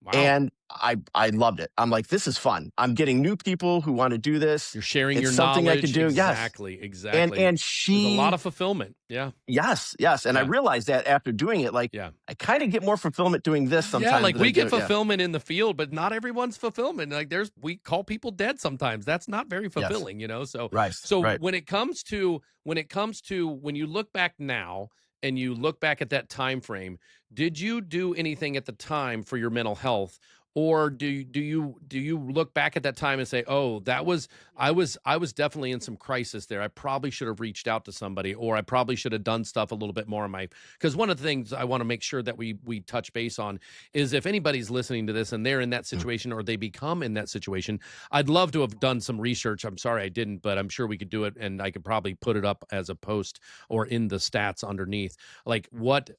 Speaker 2: Wow.
Speaker 1: And I loved it. I'm like, this is fun. I'm getting new people who want to do this.
Speaker 2: You're sharing
Speaker 1: It's
Speaker 2: your
Speaker 1: something
Speaker 2: knowledge.
Speaker 1: I could do.
Speaker 2: Exactly.
Speaker 1: Yes.
Speaker 2: Exactly.
Speaker 1: And
Speaker 2: There's
Speaker 1: she,
Speaker 2: a lot of fulfillment. Yeah.
Speaker 1: yes. And I
Speaker 2: Yeah.
Speaker 1: realized that after doing it, like,
Speaker 2: Yeah.
Speaker 1: I kind of get more fulfillment doing this sometimes.
Speaker 2: Yeah, like
Speaker 1: than I
Speaker 2: we get
Speaker 1: do- yeah.
Speaker 2: fulfillment in the field, but not everyone's fulfillment. Like we call people dead sometimes. That's not very fulfilling, So
Speaker 1: Right.
Speaker 2: so
Speaker 1: Right.
Speaker 2: when it comes to when you look back now and you look back at that time frame, did you do anything at the time for your mental health? Or do you look back at that time and say, "Oh, I was definitely in some crisis there. I probably should have reached out to somebody, or I probably should have done stuff a little bit more in my." Because one of the things I want to make sure that we touch base on is if anybody's listening to this and they're in that situation or they become in that situation, I'd love to have done some research. I'm sorry I didn't, but I'm sure we could do it, and I could probably put it up as a post or in the stats underneath. Like what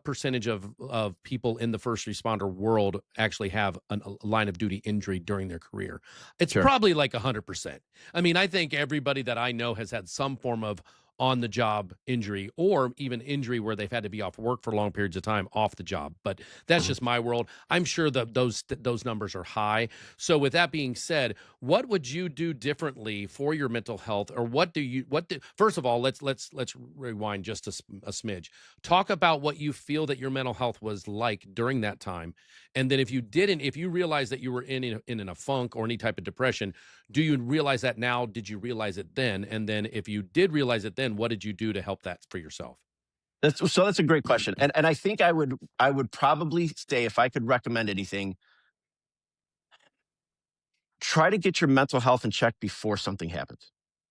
Speaker 2: percentage of people in the first responder world actually have a line of duty injury during their career? It's
Speaker 1: Sure.
Speaker 2: probably like 100%. I mean, I think everybody that I know has had some form of on the job injury, or even injury where they've had to be off work for long periods of time off the job. But that's just my world. I'm sure that those numbers are high. So with that being said, what would you do differently for your mental health, or first of all, let's rewind just a smidge. Talk about what you feel that your mental health was like during that time. And then if you realize that you were in a funk or any type of depression, do you realize that now? Did you realize it then? And then if you did realize it then, what did you do to help that for yourself?
Speaker 1: That's a great question. And I think I would probably say, if I could recommend anything, try to get your mental health in check before something happens.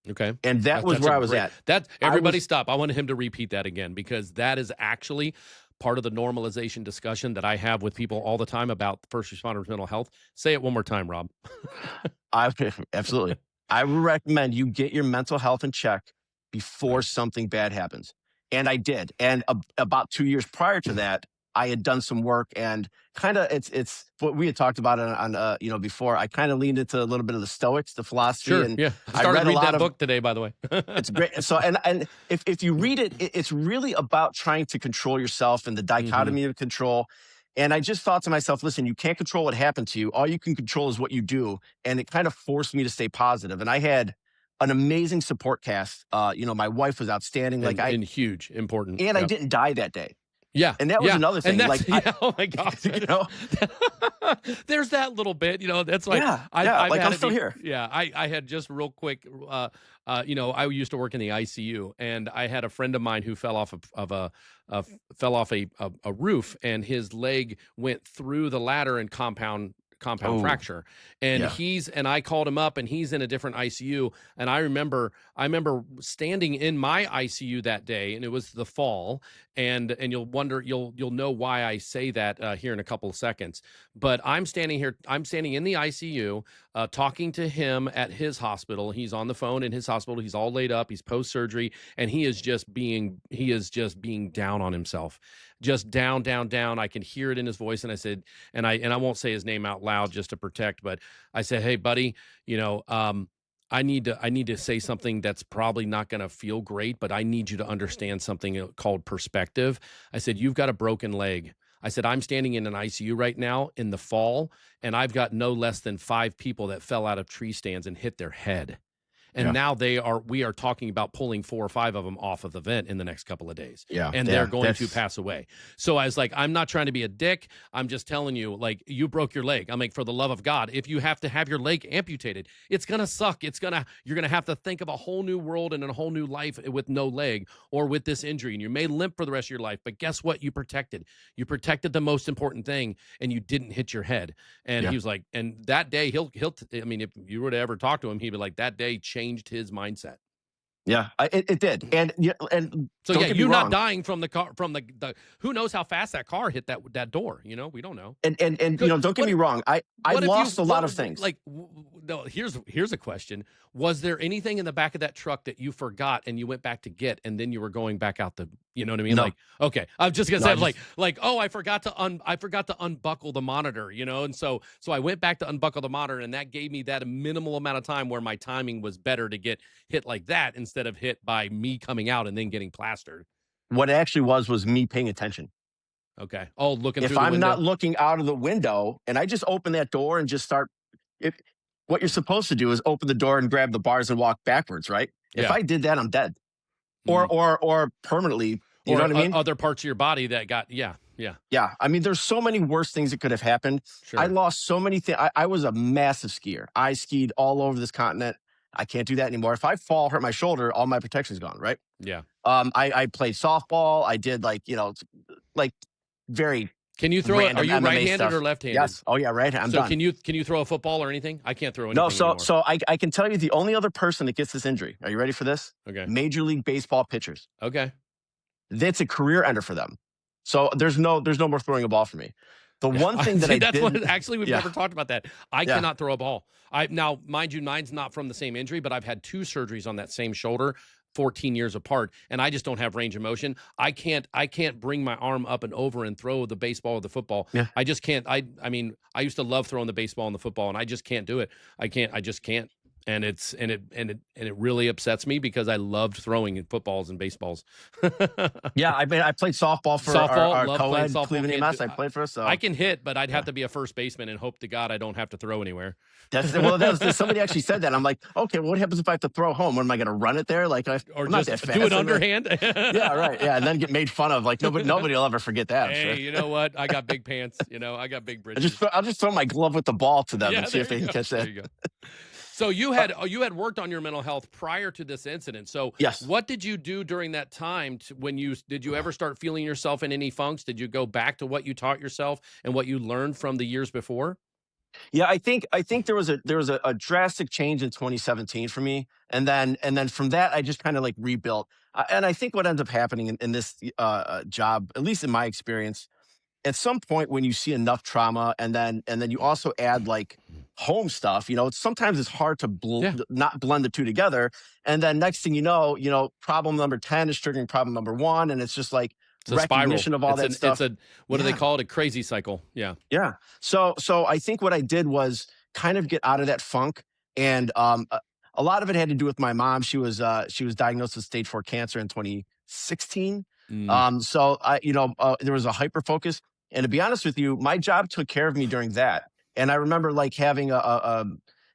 Speaker 2: Okay.
Speaker 1: And that was
Speaker 2: That's
Speaker 1: where
Speaker 2: a
Speaker 1: I was
Speaker 2: great-
Speaker 1: at.
Speaker 2: That everybody stop. I wanted him to repeat that again, because that is actually part of the normalization discussion that I have with people all the time about first responders' mental health. Say it one more time, Rob.
Speaker 1: Absolutely. I would recommend you get your mental health in check before something bad happens. And I did. And about 2 years prior to that, I had done some work, and kind of it's what we had talked about on before. I kind of leaned into a little bit of the Stoics, the philosophy.
Speaker 2: Sure.
Speaker 1: And
Speaker 2: Yeah. I
Speaker 1: I
Speaker 2: started
Speaker 1: read a
Speaker 2: reading
Speaker 1: lot
Speaker 2: that
Speaker 1: of
Speaker 2: book today, by the way.
Speaker 1: It's great. So, and if you read it, it's really about trying to control yourself and the dichotomy of control. And I just thought to myself, listen, you can't control what happened to you. All you can control is what you do. And it kind of forced me to stay positive. And I had an amazing support cast. My wife was outstanding.
Speaker 2: And huge, important.
Speaker 1: And I
Speaker 2: Yep.
Speaker 1: didn't die that day.
Speaker 2: Yeah.
Speaker 1: And that was another thing.
Speaker 2: And that's, oh my gosh. There's that little bit, that's like,
Speaker 1: I'm still here.
Speaker 2: Yeah. I had just real quick, I used to work in the ICU, and I had a friend of mine who fell off a roof, and his leg went through the ladder and compound fracture. And I called him up, and he's in a different ICU. And I remember standing in my ICU that day, and it was the fall. And you'll know why I say that here in a couple of seconds. But I'm standing in the ICU, talking to him at his hospital. He's on the phone in his hospital. He's all laid up. He's post-surgery, and he is just being down on himself. Just down, down, down. I can hear it in his voice. And I said, and I won't say his name out loud just to protect, but I said, hey, buddy, I need to say something that's probably not going to feel great, but I need you to understand something called perspective. I said, you've got a broken leg. I said, I'm standing in an ICU right now in the fall, and I've got no less than 5 people that fell out of tree stands and hit their head. And
Speaker 1: Yeah.
Speaker 2: now we are talking about pulling 4 or 5 of them off of the vent in the next couple of days.
Speaker 1: Yeah.
Speaker 2: And
Speaker 1: Yeah.
Speaker 2: they're going to pass away. So I was like, I'm not trying to be a dick. I'm just telling you, like, you broke your leg. I'm like, for the love of God, if you have to have your leg amputated, it's going to suck. You're going to have to think of a whole new world and a whole new life with no leg or with this injury. And you may limp for the rest of your life, but guess what? You protected the most important thing, and you didn't hit your head. And
Speaker 1: Yeah.
Speaker 2: he was like, and that day I mean, if you were to ever talk to him, he'd be like, that day changed his mindset.
Speaker 1: Yeah, it did. And
Speaker 2: So
Speaker 1: don't
Speaker 2: yeah,
Speaker 1: get me
Speaker 2: you not
Speaker 1: wrong.
Speaker 2: dying from the car, from the who knows how fast that car hit that door, you know? We don't know.
Speaker 1: And don't get me wrong. I
Speaker 2: What if
Speaker 1: lost a lot
Speaker 2: what-
Speaker 1: of things.
Speaker 2: Like, no, here's a question. Was there anything in the back of that truck that you forgot and you went back to get, and then you were going back out you know what I mean?
Speaker 1: No.
Speaker 2: Like, okay, I'm just gonna
Speaker 1: No,
Speaker 2: say,
Speaker 1: I
Speaker 2: like, oh, I forgot to unbuckle the monitor, you know, and so I went back to unbuckle the monitor, and that gave me that minimal amount of time where my timing was better to get hit like that instead of hit by me coming out and then getting plastered.
Speaker 1: What it actually was me paying attention.
Speaker 2: Okay. Oh, looking
Speaker 1: If
Speaker 2: through the
Speaker 1: I'm
Speaker 2: window.
Speaker 1: not looking out of the window and I just open that door and just start, if what you're supposed to do is open the door and grab the bars and walk backwards, right? If
Speaker 2: Yeah.
Speaker 1: I did that, I'm dead, or permanently. You know what I mean?
Speaker 2: Other parts of your body that got, yeah.
Speaker 1: Yeah. I mean, there's so many worse things that could have happened.
Speaker 2: Sure.
Speaker 1: I lost so many things. I was a massive skier. I skied all over this continent. I can't do that anymore. If I fall, hurt my shoulder, all my protection's gone, right?
Speaker 2: Yeah.
Speaker 1: I played softball. I did very.
Speaker 2: Can you throw it?
Speaker 1: random
Speaker 2: Are you
Speaker 1: MMA
Speaker 2: right-handed
Speaker 1: stuff.
Speaker 2: or left-handed?
Speaker 1: Yes. Oh yeah, right. I'm
Speaker 2: so
Speaker 1: done.
Speaker 2: can you throw a football or anything? I can't throw anything
Speaker 1: No,
Speaker 2: anymore.
Speaker 1: so I can tell you the only other person that gets this injury. Are you ready for this?
Speaker 2: Okay.
Speaker 1: Major League Baseball pitchers.
Speaker 2: Okay.
Speaker 1: That's a career ender for them. So there's no more throwing a ball for me. The one thing that
Speaker 2: See,
Speaker 1: I
Speaker 2: that's
Speaker 1: did,
Speaker 2: what actually we've
Speaker 1: Yeah.
Speaker 2: never talked about that. I
Speaker 1: Yeah.
Speaker 2: cannot throw a ball. Now, mind you, mine's not from the same injury, but I've had 2 surgeries on that same shoulder, 14 years apart, and I just don't have range of motion. I can't bring my arm up and over and throw the baseball or the football.
Speaker 1: Yeah.
Speaker 2: I just can't. I mean, I used to love throwing the baseball and the football, and I just can't do it. I just can't. And it really upsets me because I loved throwing footballs and baseballs.
Speaker 1: Yeah, I played softball for our
Speaker 2: love playing
Speaker 1: co-ed
Speaker 2: softball.
Speaker 1: Cleveland
Speaker 2: Can't
Speaker 1: EMS.
Speaker 2: do-
Speaker 1: I played for us. So
Speaker 2: I can hit, but I'd have to be a first baseman and hope to God I don't have to throw anywhere.
Speaker 1: somebody actually said that. I'm like, okay, well, what happens if I have to throw home? What am I going to run it there? Like,
Speaker 2: Or
Speaker 1: I'm not
Speaker 2: just
Speaker 1: that fast.
Speaker 2: do it
Speaker 1: I'm like-
Speaker 2: underhand.
Speaker 1: Yeah, right. Yeah, and then get made fun of. Like nobody will ever forget that. I'm
Speaker 2: Hey,
Speaker 1: sure.
Speaker 2: you know what? I got big pants. You know, I got big britches.
Speaker 1: I'll just throw my glove with the ball to them
Speaker 2: Yeah,
Speaker 1: and see if
Speaker 2: there
Speaker 1: they
Speaker 2: you
Speaker 1: can
Speaker 2: go.
Speaker 1: catch
Speaker 2: There
Speaker 1: that.
Speaker 2: you go. So you had worked on your mental health prior to this incident. So
Speaker 1: Yes.
Speaker 2: what did you do during that time did you ever start feeling yourself in any funks? Did you go back to what you taught yourself and what you learned from the years before?
Speaker 1: Yeah, I think there was a drastic change in 2017 for me, and then from that I just kind of like rebuilt. And I think what ends up happening in this job, at least in my experience, at some point when you see enough trauma, and then you also add like home stuff, sometimes it's hard to not blend the two together. And then next thing you know, problem number 10 is triggering problem number 1, and it's just like
Speaker 2: It's a spiral.
Speaker 1: recognition of all that stuff.
Speaker 2: It's what do they call it? A crazy cycle. Yeah.
Speaker 1: Yeah. So I think what I did was kind of get out of that funk, and a lot of it had to do with my mom. She was diagnosed with stage 4 cancer in 2016. So there was a hyper focus, and to be honest with you, my job took care of me during that. And I remember like having a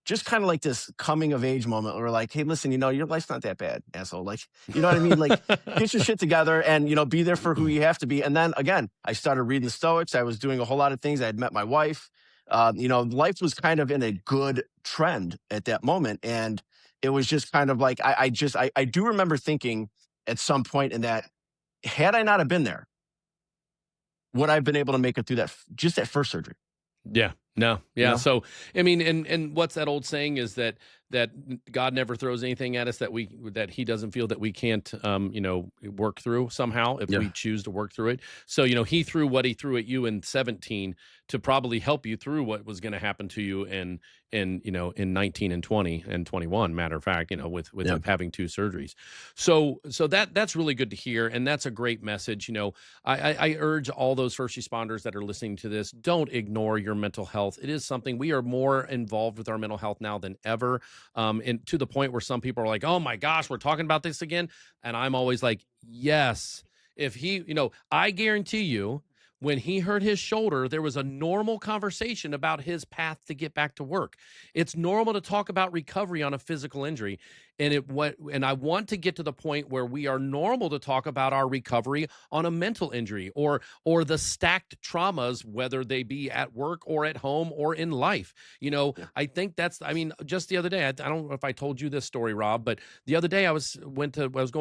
Speaker 1: just kind of like this coming of age moment where like, hey, listen, your life's not that bad, asshole. Like, you know what I mean? Like, get your shit together and, be there for who you have to be. And then again, I started reading the Stoics. I was doing a whole lot of things. I had met my wife. Life was kind of in a good trend at that moment. And it was just kind of like, I do remember thinking at some point in that, had I not have been there, would I have been able to make it through that first surgery?
Speaker 2: Yeah. No. Yeah.
Speaker 1: know?
Speaker 2: So, I mean, and what's that old saying is that God never throws anything at us that he doesn't feel that we can't, work through somehow if we choose to work through it. So, he threw what he threw at you in 17 to probably help you through what was going to happen to you in 19 and 20 and 21, matter of fact, with him having 2 surgeries. So that's really good to hear. And that's a great message. I urge all those first responders that are listening to this, don't ignore your mental health. It is something we are more involved with our mental health now than ever. And to the point where some people are like, oh my gosh, we're talking about this again. And I'm always like, yes, if I guarantee you, when he hurt his shoulder, there was a normal conversation about his path to get back to work. It's normal to talk about recovery on a physical injury. And I want to get to the point where we are normal to talk about our recovery on a mental injury or the stacked traumas, whether they be at work or at home or in life. I think just the other day, I don't know if I told you this story, Rob, but the other day I was going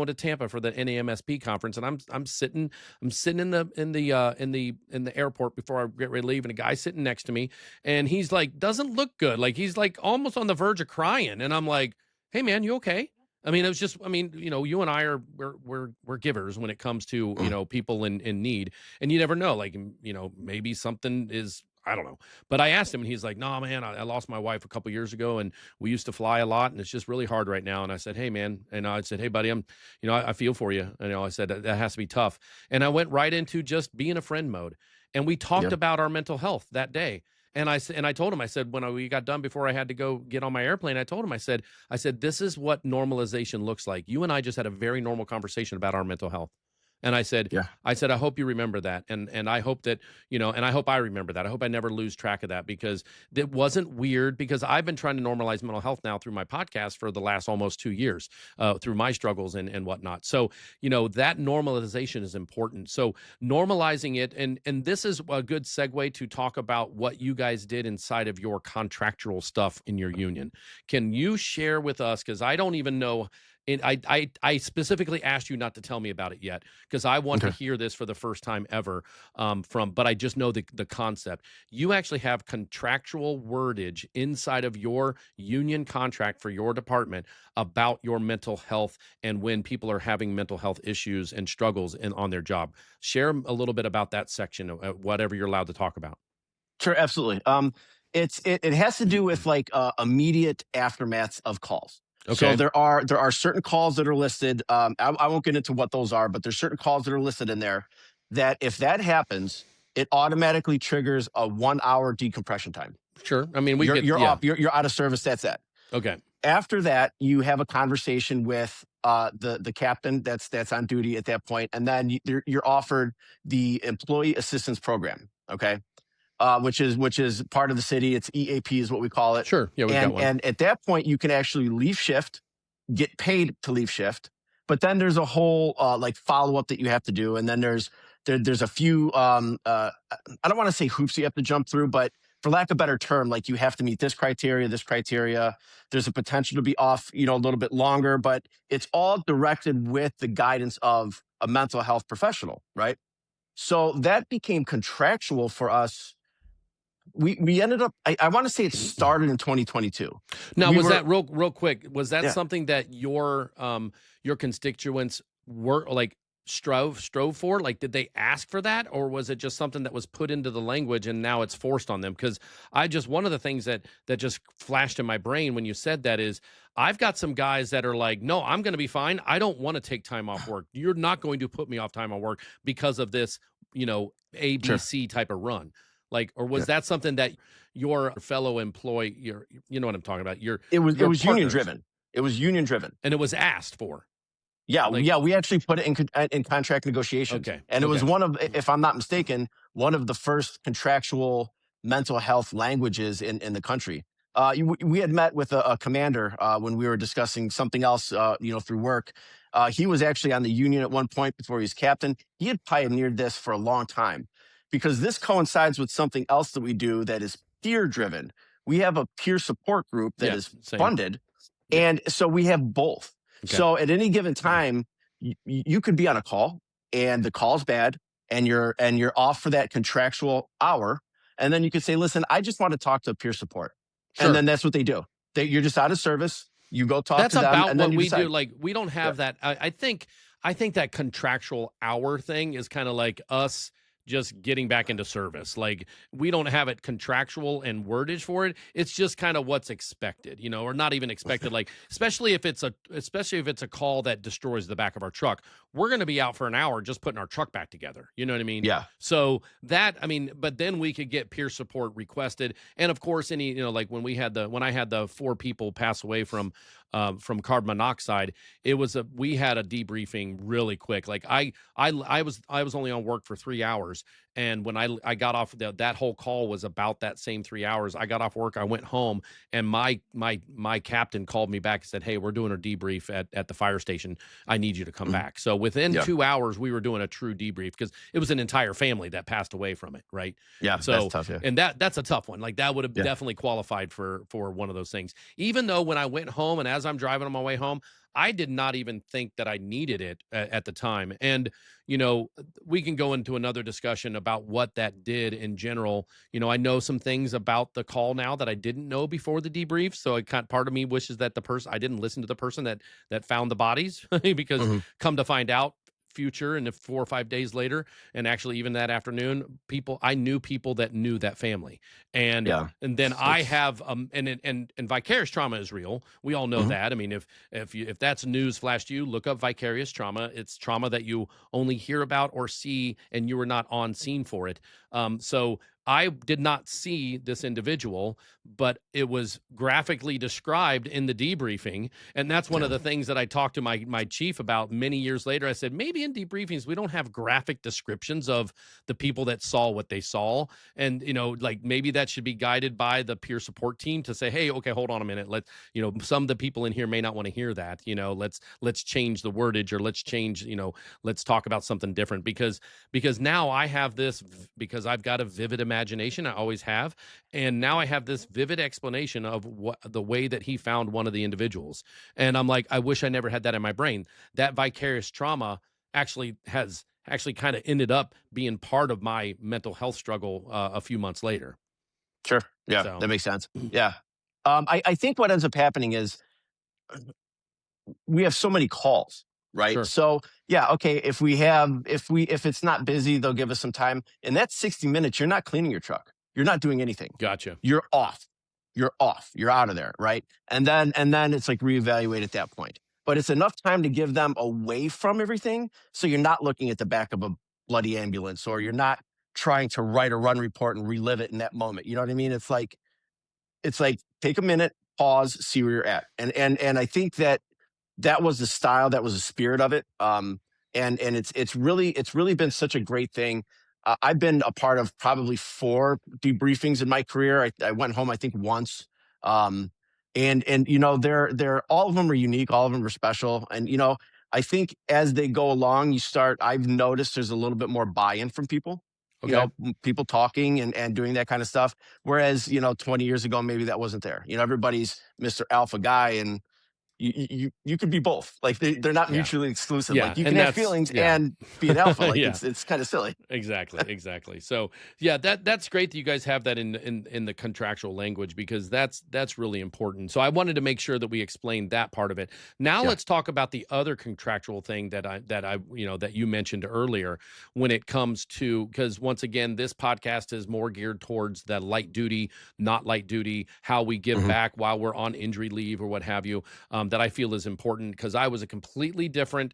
Speaker 2: to Tampa for the NAMSP conference, and I'm sitting in the airport before I get ready to leave, and a guy sitting next to me, and he's like, doesn't look good. Like, he's like almost on the verge of crying. And I'm like, hey man, you okay? It was just, you and I we're givers when it comes to, people in need, and you never know, like, maybe something is, I don't know. But I asked him, and he's like, no, man, I lost my wife a couple years ago, and we used to fly a lot, and it's just really hard right now. And I said, hey man, and I said, hey buddy, I feel for you. And I said, that has to be tough. And I went right into just being a friend mode. And we talked about our mental health that day. And I told him, I said, when we got done before I had to go get on my airplane, I told him, I said, this is what normalization looks like. You and I just had a very normal conversation about our mental health. And I said, I hope you remember that. And I hope that, and I hope I remember that. I hope I never lose track of that, because it wasn't weird, because I've been trying to normalize mental health now through my podcast for the last almost 2 years, through my struggles and whatnot. So, that normalization is important. So normalizing it. And this is a good segue to talk about what you guys did inside of your contractual stuff in your union. Can you share with us? Because I don't even know. And I specifically asked you not to tell me about it yet, because I want to hear this for the first time ever but I just know the concept. You actually have contractual wordage inside of your union contract for your department about your mental health and when people are having mental health issues and struggles on their job. Share a little bit about that section, whatever you're allowed to talk about.
Speaker 1: Sure, absolutely. It has to do with like immediate aftermaths of calls.
Speaker 2: Okay.
Speaker 1: So there are certain calls that are listed. I won't get into what those are, but there's certain calls that are listed in there that if that happens, it automatically triggers a 1 hour decompression time.
Speaker 2: Sure.
Speaker 1: You're off. You're out of service. That's it.
Speaker 2: Okay.
Speaker 1: After that, you have a conversation with the captain that's on duty at that point, and then you're offered the employee assistance program. Okay. Which is part of the city. It's EAP is what we call it.
Speaker 2: Sure. Yeah, we've got one.
Speaker 1: And at that point, you can actually leave shift, get paid to leave shift. But then there's a whole like follow up that you have to do, and then there's a few I don't want to say hoops you have to jump through, but for lack of a better term, like you have to meet this criteria, this criteria. There's a potential to be off, a little bit longer, but it's all directed with the guidance of a mental health professional, right? So that became contractual for us. We ended up, I want to say it started in 2022.
Speaker 2: Now, that real quick, was that something that your constituents were like strove for? Like, did they ask for that, or was it just something that was put into the language and now it's forced on them? Because one of the things that just flashed in my brain when you said that is, I've got some guys that are like, no, I'm going to be fine. I don't want to take time off work. You're not going to put me off time on work because of this, ABC type of run. Like, or was that something that your fellow employee, you know what I'm talking about?
Speaker 1: It was union driven. It was union driven,
Speaker 2: and it was asked for.
Speaker 1: Yeah, we actually put it in contract negotiations.
Speaker 2: Okay,
Speaker 1: and it was one of, if I'm not mistaken, one of the first contractual mental health languages in the country. We had met with a commander when we were discussing something else, through work. He was actually on the union at one point before he was captain. He had pioneered this for a long time, because this coincides with something else that we do that is peer driven. We have a peer support group that is funded. Yeah. And so we have both. Okay. So at any given time, you could be on a call and the call's bad and you're off for that contractual hour. And then you could say, listen, I just want to talk to peer support. Sure. And then that's what they do. You're just out of service. You go talk to them.
Speaker 2: That's about
Speaker 1: and
Speaker 2: what we do. Like, we don't have that. I think that contractual hour thing is kind of like us just getting back into service. Like, we don't have it contractual and wordage for it. It's just kind of what's expected, or not even expected. Like, especially if it's a call that destroys the back of our truck, we're going to be out for an hour just putting our truck back together. You know what I mean?
Speaker 1: Yeah.
Speaker 2: So but then we could get peer support requested. And of course, like when I had the 4 people pass away from from carbon monoxide. We had a debriefing really quick. Like I was only on work for 3 hours, and when I got off, that whole call was about that same 3 hours. I got off work, I went home, and my captain called me back and said, "Hey, we're doing a debrief at the fire station. I need you to come back." So within
Speaker 1: Yeah.
Speaker 2: 2 hours, we were doing a true debrief because it was an entire family that passed away from it, right?
Speaker 1: Yeah, that's
Speaker 2: So,
Speaker 1: tough. Yeah.
Speaker 2: and that's a tough one. Like that would have
Speaker 1: Yeah.
Speaker 2: definitely qualified for one of those things. Even though when I went home and as I'm driving on my way home, I did not even think that I needed it at the time. And we can go into another discussion about what that did in general. I know some things about the call now that I didn't know before the debrief. So part of me wishes that I didn't listen to the person that found the bodies because
Speaker 1: Mhm.
Speaker 2: come to find out, future and if 4 or 5 days later, and actually even that afternoon, I knew people that knew that family. and
Speaker 1: Yeah.
Speaker 2: and then I
Speaker 1: It's
Speaker 2: have and vicarious trauma is real. We all know
Speaker 1: Mhm.
Speaker 2: that. I mean, if that's news flash to you, look up vicarious trauma. It's trauma that you only hear about or see, and you were not on scene for it. So I did not see this individual, but it was graphically described in the debriefing. And that's one of
Speaker 1: Yeah.
Speaker 2: the things that I talked to my chief about many years later. I said, maybe in debriefings, we don't have graphic descriptions of the people that saw what they saw. And, like maybe that should be guided by the peer support team to say, hey, okay, hold on a minute. Some of the people in here may not want to hear that. Let's change the wordage, or let's change, let's talk about something different because now I have this, because I've got a vivid imagination. I always have. And now I have this vivid explanation of the way that he found one of the individuals. And I'm like, I wish I never had that in my brain. That vicarious trauma actually kind of ended up being part of my mental health struggle a few months later.
Speaker 1: Sure. Yeah,
Speaker 2: So,
Speaker 1: that makes sense. Yeah. I think what ends up happening is we have so many calls, right?
Speaker 2: sure.
Speaker 1: So yeah, okay, if it's not busy, they'll give us some time. And that's 60 minutes. You're not cleaning your truck. You're not doing anything.
Speaker 2: Gotcha.
Speaker 1: You're off. You're off. You're out of there, right? And then it's like reevaluate at that point. But it's enough time to give them away from everything, so you're not looking at the back of a bloody ambulance, or you're not trying to write a run report and relive it in that moment. You know what I mean? It's like take a minute, pause, see where you're at. And I think that was the style, that was the spirit of it. And it's really been such a great thing. I've been a part of probably 4 debriefings in my career. I went home, I think, once. Um, and they're all of them are unique, all of them are special. And I think as they go along, I've noticed there's a little bit more buy-in from people.
Speaker 2: Okay.
Speaker 1: People talking and doing that kind of stuff. Whereas 20 years ago, maybe that wasn't there. Everybody's Mr. Alpha guy, and you could be both. Like they're not
Speaker 2: Yeah.
Speaker 1: mutually exclusive.
Speaker 2: Yeah.
Speaker 1: Like you can
Speaker 2: And
Speaker 1: have
Speaker 2: that's,
Speaker 1: feelings
Speaker 2: yeah.
Speaker 1: and be an alpha. Like
Speaker 2: Yeah.
Speaker 1: it's kind of silly.
Speaker 2: Exactly. So yeah, that's great that you guys have that in the contractual language, because that's really important. So I wanted to make sure that we explained that part of it. Now
Speaker 1: Yeah.
Speaker 2: let's talk about the other contractual thing that you mentioned earlier, when it comes to, because once again, this podcast is more geared towards the light duty, not light duty, how we give
Speaker 1: Mhm.
Speaker 2: back while we're on injury leave or what have you. That I feel is important, because I was a completely different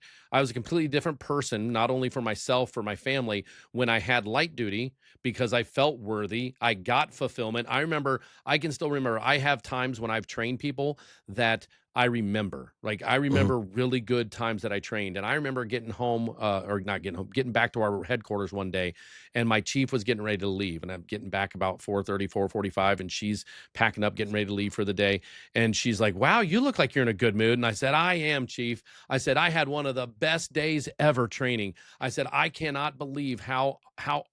Speaker 2: person, not only for myself, for my family, when I had light duty, because I felt worthy. I got fulfillment. I can still remember, I have times when I've trained people that I remember. Like I
Speaker 1: Mhm.
Speaker 2: remember really good times that I trained. And I remember getting home, or not getting home, getting back to our headquarters one day, and my chief was getting ready to leave. And I'm getting back about 4:30, 4:45, and she's packing up, getting ready to leave for the day. And she's like, "Wow, you look like you're in a good mood." And I said, "I am, chief." I said, "I had one of the best days ever training." I said, "I cannot believe how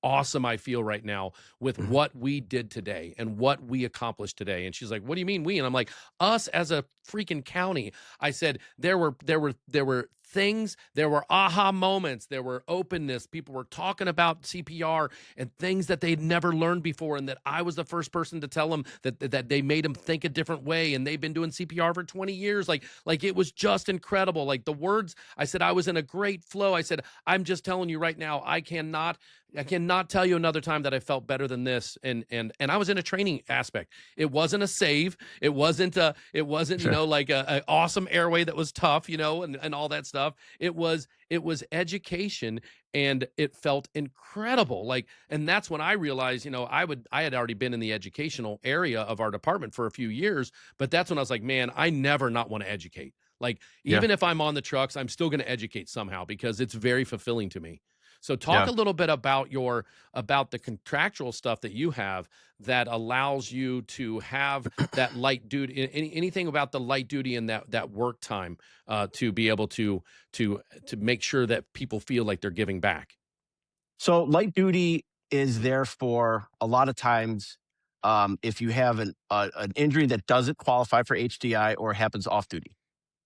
Speaker 2: awesome I feel right now with
Speaker 1: Mhm.
Speaker 2: what we did today and what we accomplished today." And she's like, "What do you mean we?" And I'm like, "Us as a freaking county." I said, there were things, there were aha moments, there were openness. People were talking about CPR and things that they'd never learned before, and that I was the first person to tell them that they made them think a different way, and they've been doing CPR for 20 years. Like it was just incredible. Like the words, I said, I was in a great flow. I said, I'm just telling you right now, I cannot tell you another time that I felt better than this. And I was in a training aspect. It wasn't a save. It wasn't
Speaker 1: Sure.
Speaker 2: like a awesome airway that was tough, and all that stuff. stuff. It was education, and it felt incredible. Like, and that's when I realized, I had already been in the educational area of our department for a few years, but that's when I was like, man, I never not want to educate. Like,
Speaker 1: Yeah.
Speaker 2: even if I'm on the trucks, I'm still going to educate somehow because it's very fulfilling to me. So talk
Speaker 1: Yeah.
Speaker 2: a little bit about the contractual stuff that you have that allows you to have that light duty, anything about the light duty and that work time, to be able to make sure that people feel like they're giving back.
Speaker 1: So light duty is there for a lot of times, if you have an injury that doesn't qualify for HDI or happens off duty.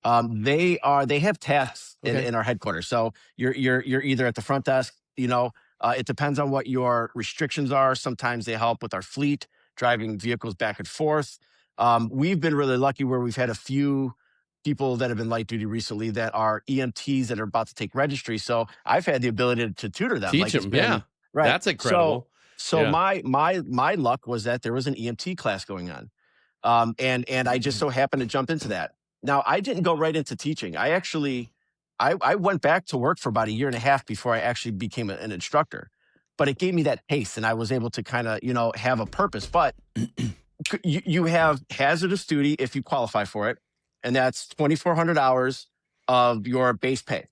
Speaker 1: They have tasks
Speaker 2: Okay.
Speaker 1: in our headquarters. So you're either at the front desk, it depends on what your restrictions are. Sometimes they help with our fleet, driving vehicles back and forth. We've been really lucky where we've had a few people that have been light duty recently that are EMTs that are about to take registry. So I've had the ability to tutor them.
Speaker 2: Teach them, yeah.
Speaker 1: Right.
Speaker 2: That's incredible.
Speaker 1: So
Speaker 2: Yeah.
Speaker 1: my luck was that there was an EMT class going on. And I just so happened to jump into that. Now, I didn't go right into teaching. I went back to work for about a year and a half before I actually became an instructor. But it gave me that taste, and I was able to kind of, have a purpose. But you have hazardous duty if you qualify for it, and that's 2,400 hours of your base pay.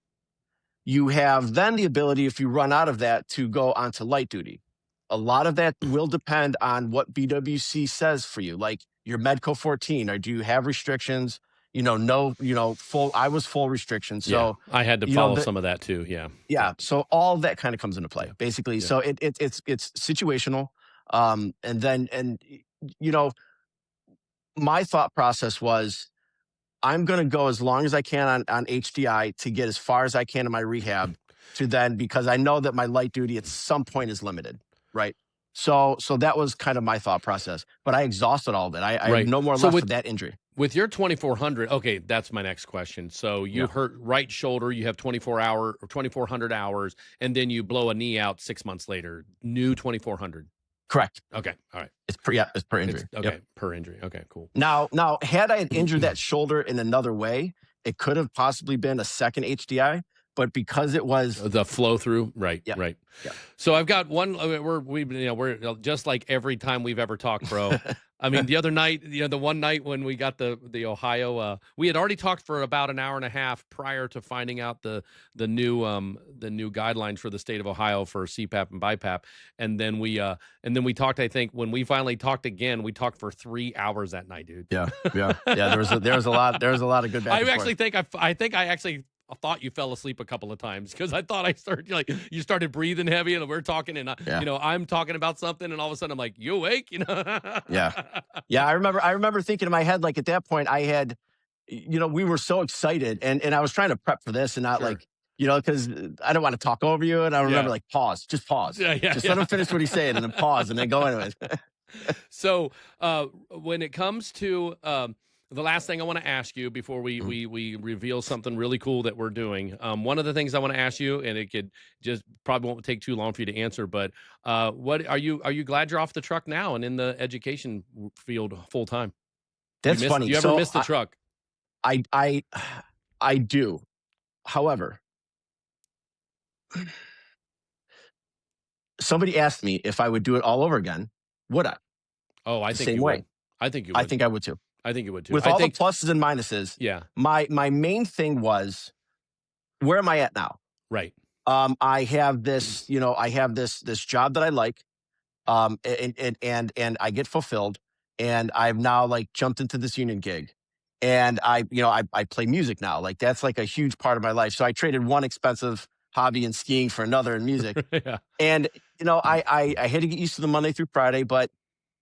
Speaker 1: You have then the ability, if you run out of that, to go onto light duty. A lot of that will depend on what BWC says for you, like your Medco 14, or do you have restrictions? Full. I was full restrictions, so
Speaker 2: I had to follow some of that too. Yeah.
Speaker 1: yeah. So all that kind of comes into play, basically.
Speaker 2: Yeah.
Speaker 1: So it's situational, and my thought process was, I'm going to go as long as I can on HDI to get as far as I can in my rehab to then, because I know that my light duty at some point is limited. Right. So that was kind of my thought process, but I exhausted all of it. I have no more left for that injury.
Speaker 2: With your 2,400, okay, that's my next question. So you hurt right shoulder, you have 2,400 hours, and then you blow a knee out 6 months later, new 2,400.
Speaker 1: Correct.
Speaker 2: Okay. All right.
Speaker 1: It's per injury.
Speaker 2: Okay. Per injury. Okay, cool.
Speaker 1: Now, had I injured that shoulder in another way, it could have possibly been a second HDI, but because it was
Speaker 2: the flow through, right.
Speaker 1: Yeah.
Speaker 2: Right.
Speaker 1: Yeah.
Speaker 2: So I've got one. We're just like every time we've ever talked, bro. I mean, the other night, the one night when we got the Ohio, we had already talked for about an hour and a half prior to finding out the new guidelines for the state of Ohio for CPAP and BiPAP, and then we talked. I think when we finally talked again, we talked for 3 hours that night, dude.
Speaker 1: Yeah. There was a lot of good back and forth.
Speaker 2: I think I actually thought you fell asleep a couple of times because I thought you started breathing heavy, and we're talking, and I'm talking about something, and all of a sudden I'm like, you awake,
Speaker 1: Yeah. I remember thinking in my head, like, at that point I had, we were so excited, and I was trying to prep for this and not because I don't want to talk over you, and I remember just pause, just let him finish what he's saying, and then pause, and then go anyways.
Speaker 2: So when it comes to the last thing I want to ask you before we reveal something really cool that we're doing. One of the things I want to ask you, and it could just probably won't take too long for you to answer, but what are you glad you're off the truck now and in the education field full time?
Speaker 1: That's funny.
Speaker 2: You ever miss the truck?
Speaker 1: I do. However, somebody asked me if I would do it all over again. Would I?
Speaker 2: Oh, I think
Speaker 1: same
Speaker 2: you
Speaker 1: way.
Speaker 2: would. I think you would.
Speaker 1: I think I would too.
Speaker 2: I think you would too.
Speaker 1: With all the pluses and minuses.
Speaker 2: Yeah.
Speaker 1: My main thing was, where am I at now?
Speaker 2: Right.
Speaker 1: I have this, this job that I like, and I get fulfilled, and I've now jumped into this union gig, and I play music now. Like, that's like a huge part of my life. So I traded one expensive hobby in skiing for another in music.
Speaker 2: Yeah.
Speaker 1: And I had to get used to the Monday through Friday, but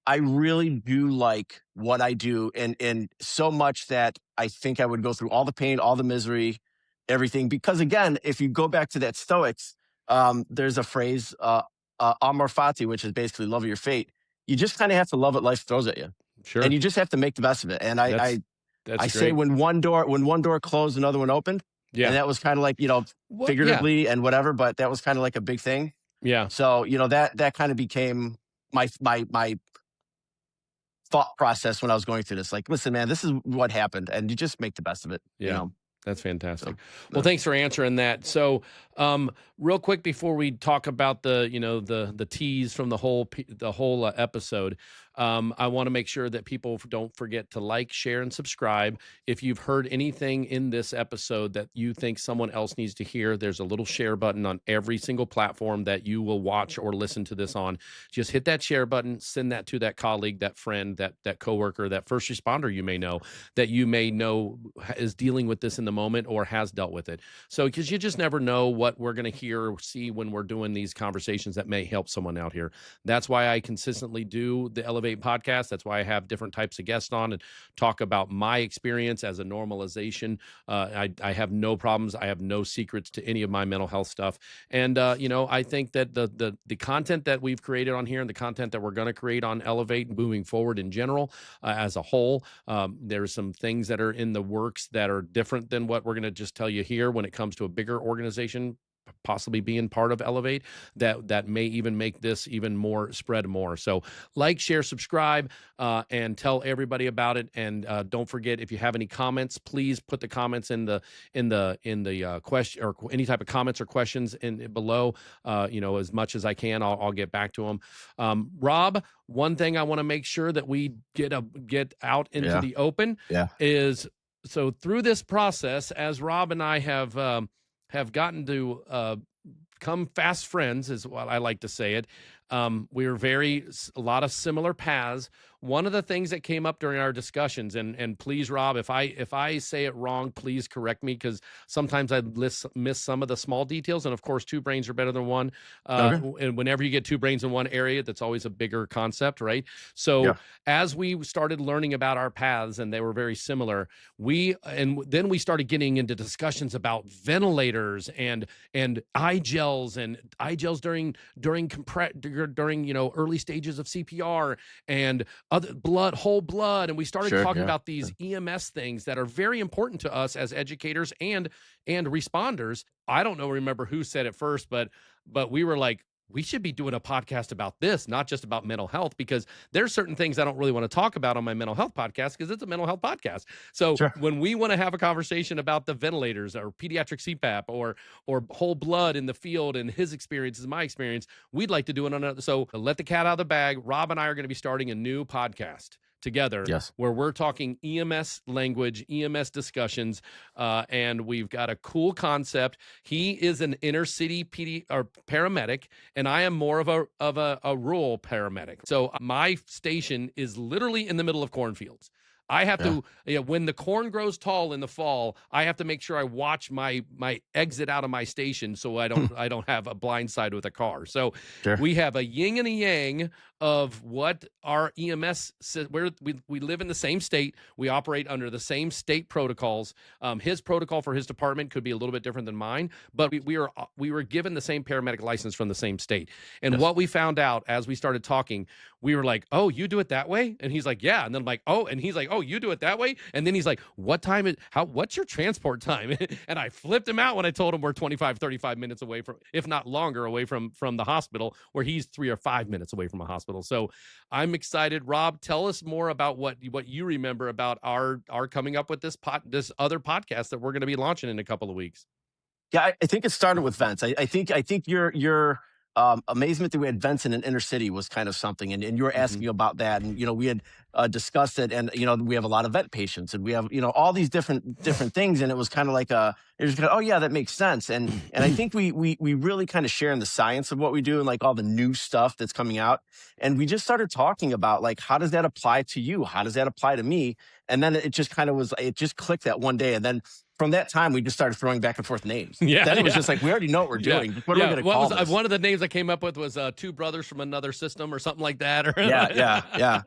Speaker 1: I really do like what I do, and so much that I think I would go through all the pain, all the misery, everything. Because again, if you go back to that Stoics, there's a phrase, amor fati, which is basically love of your fate. You just kind of have to love what life throws at you.
Speaker 2: Sure.
Speaker 1: And you just have to make the best of it. And I say when one door closed, another one opened.
Speaker 2: Yeah.
Speaker 1: And that was kind of like, figuratively and whatever, but that was kind of like a big thing.
Speaker 2: Yeah.
Speaker 1: So, that kind of became my thought process when I was going through this. Like, listen, man, this is what happened, and you just make the best of it.
Speaker 2: Yeah. That's fantastic.
Speaker 1: So,
Speaker 2: Well, thanks for answering that. So, real quick before we talk about the, you know, the tease from the whole episode, I want to make sure that people don't forget to like, share, and subscribe. If you've heard anything in this episode that you think someone else needs to hear, there's a little share button on every single platform that you will watch or listen to this on. Just hit that share button, send that to that colleague, that friend, that coworker, that first responder you may know is dealing with this in the moment or has dealt with it. So, because you just never know what we're going to hear or see when we're doing these conversations that may help someone out here. That's why I consistently do the Elevate podcast. That's why I have different types of guests on and talk about my experience as a normalization. I have no problems. I have no secrets to any of my mental health stuff. And, you know, I think that the content that we've created on here and the content that we're going to create on Elevate moving forward in general, as a whole, there's some things that are in the works that are different than what we're going to just tell you here when it comes to a bigger organization possibly being part of Elevate, that may even make this even more spread more. So like, share, subscribe, and tell everybody about it. And don't forget, if you have any comments, please put the comments in the question, or any type of comments or questions in below. You know, as much as I can, I'll get back to them. Rob, one thing I want to make sure that we get out into the open is, so through this process, as Rob and I have gotten to become fast friends, is what I like to say it. We're a lot of similar paths. One of the things that came up during our discussions, and please, Rob, if I say it wrong, please correct me, because sometimes I miss some of the small details. And of course, two brains are better than one. And whenever you get two brains in one area, that's always a bigger concept, right? So as we started learning about our paths, and they were very similar, then we started getting into discussions about ventilators and eye gels during you know, early stages of CPR, and other whole blood. And we started talking about these EMS things that are very important to us as educators and responders. I don't remember who said it first, but we were like, we should be doing a podcast about this, not just about mental health, because there's certain things I don't really want to talk about on my mental health podcast, because it's a mental health podcast. So when we want to have a conversation about the ventilators or pediatric CPAP or whole blood in the field and his experiences, my experience, we'd like to do it on another. So let the cat out of the bag. Rob and I are going to be starting a new podcast together, where we're talking EMS language, EMS discussions, and we've got a cool concept. He is an inner city paramedic, and I am more of a rural paramedic. So my station is literally in the middle of cornfields. I have to, when the corn grows tall in the fall, I have to make sure I watch my exit out of my station so I don't have a blind side with a car. So we have a yin and a yang of what our EMS says. We live in the same state. We operate under the same state protocols. His protocol for his department could be a little bit different than mine, but we were given the same paramedic license from the same state. And what we found out as we started talking, we were like, "Oh, you do it that way?" And he's like, "Yeah." And then I'm like, "Oh," and he's like, "Oh, you do it that way?" And then he's like, what's your transport time? And I flipped him out when I told him we're 25, 35 minutes away from, if not longer, away from the hospital, where he's 3 or 5 minutes away from a hospital. So I'm excited. Rob, tell us more about what you remember about our coming up with this other podcast that we're going to be launching in a couple of weeks.
Speaker 1: Yeah, I think it started with vents. I think your amazement that we had vents in an inner city was kind of something, and you were asking about that, and you know, we had discussed it, and you know, we have a lot of vet patients, and we have, you know, all these different things, and it was kind of like oh yeah, that makes sense, and I think we really kind of share in the science of what we do and like all the new stuff that's coming out, and we just started talking about like, how does that apply to you? How does that apply to me? And then it just clicked that one day, and then from that time, we just started throwing back and forth names. Then it was just like, we already know what we're doing. What are we going to call this?
Speaker 2: One of the names I came up with was Two Brothers from Another System or something like that. Or
Speaker 1: yeah.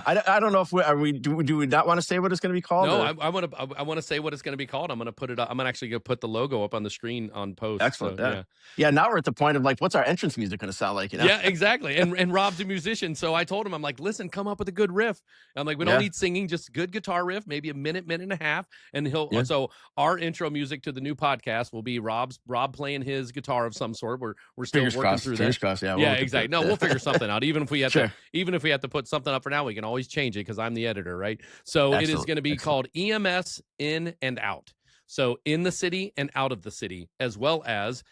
Speaker 1: I don't know if do we not want to say what it's going to be called?
Speaker 2: No, I want to say what it's going to be called. I'm going to put it up. I'm actually going to put the logo up on the screen on post.
Speaker 1: Excellent. So, yeah. Now we're at the point of like, what's our entrance music going to sound like? You know?
Speaker 2: Yeah, exactly. And Rob's a musician, so I told him, I'm like, listen, come up with a good riff. I'm like, we don't need singing, just good guitar riff, maybe a minute and a half, and so our intro music to the new podcast will be Rob playing his guitar of some sort. We're still working through that.
Speaker 1: Fingers crossed,
Speaker 2: exactly. No, we'll figure something out. Even if we have to put something up for now, we can always change it because I'm the editor, right? So it is going to be called EMS In and Out. So in the city and out of the city, as well as,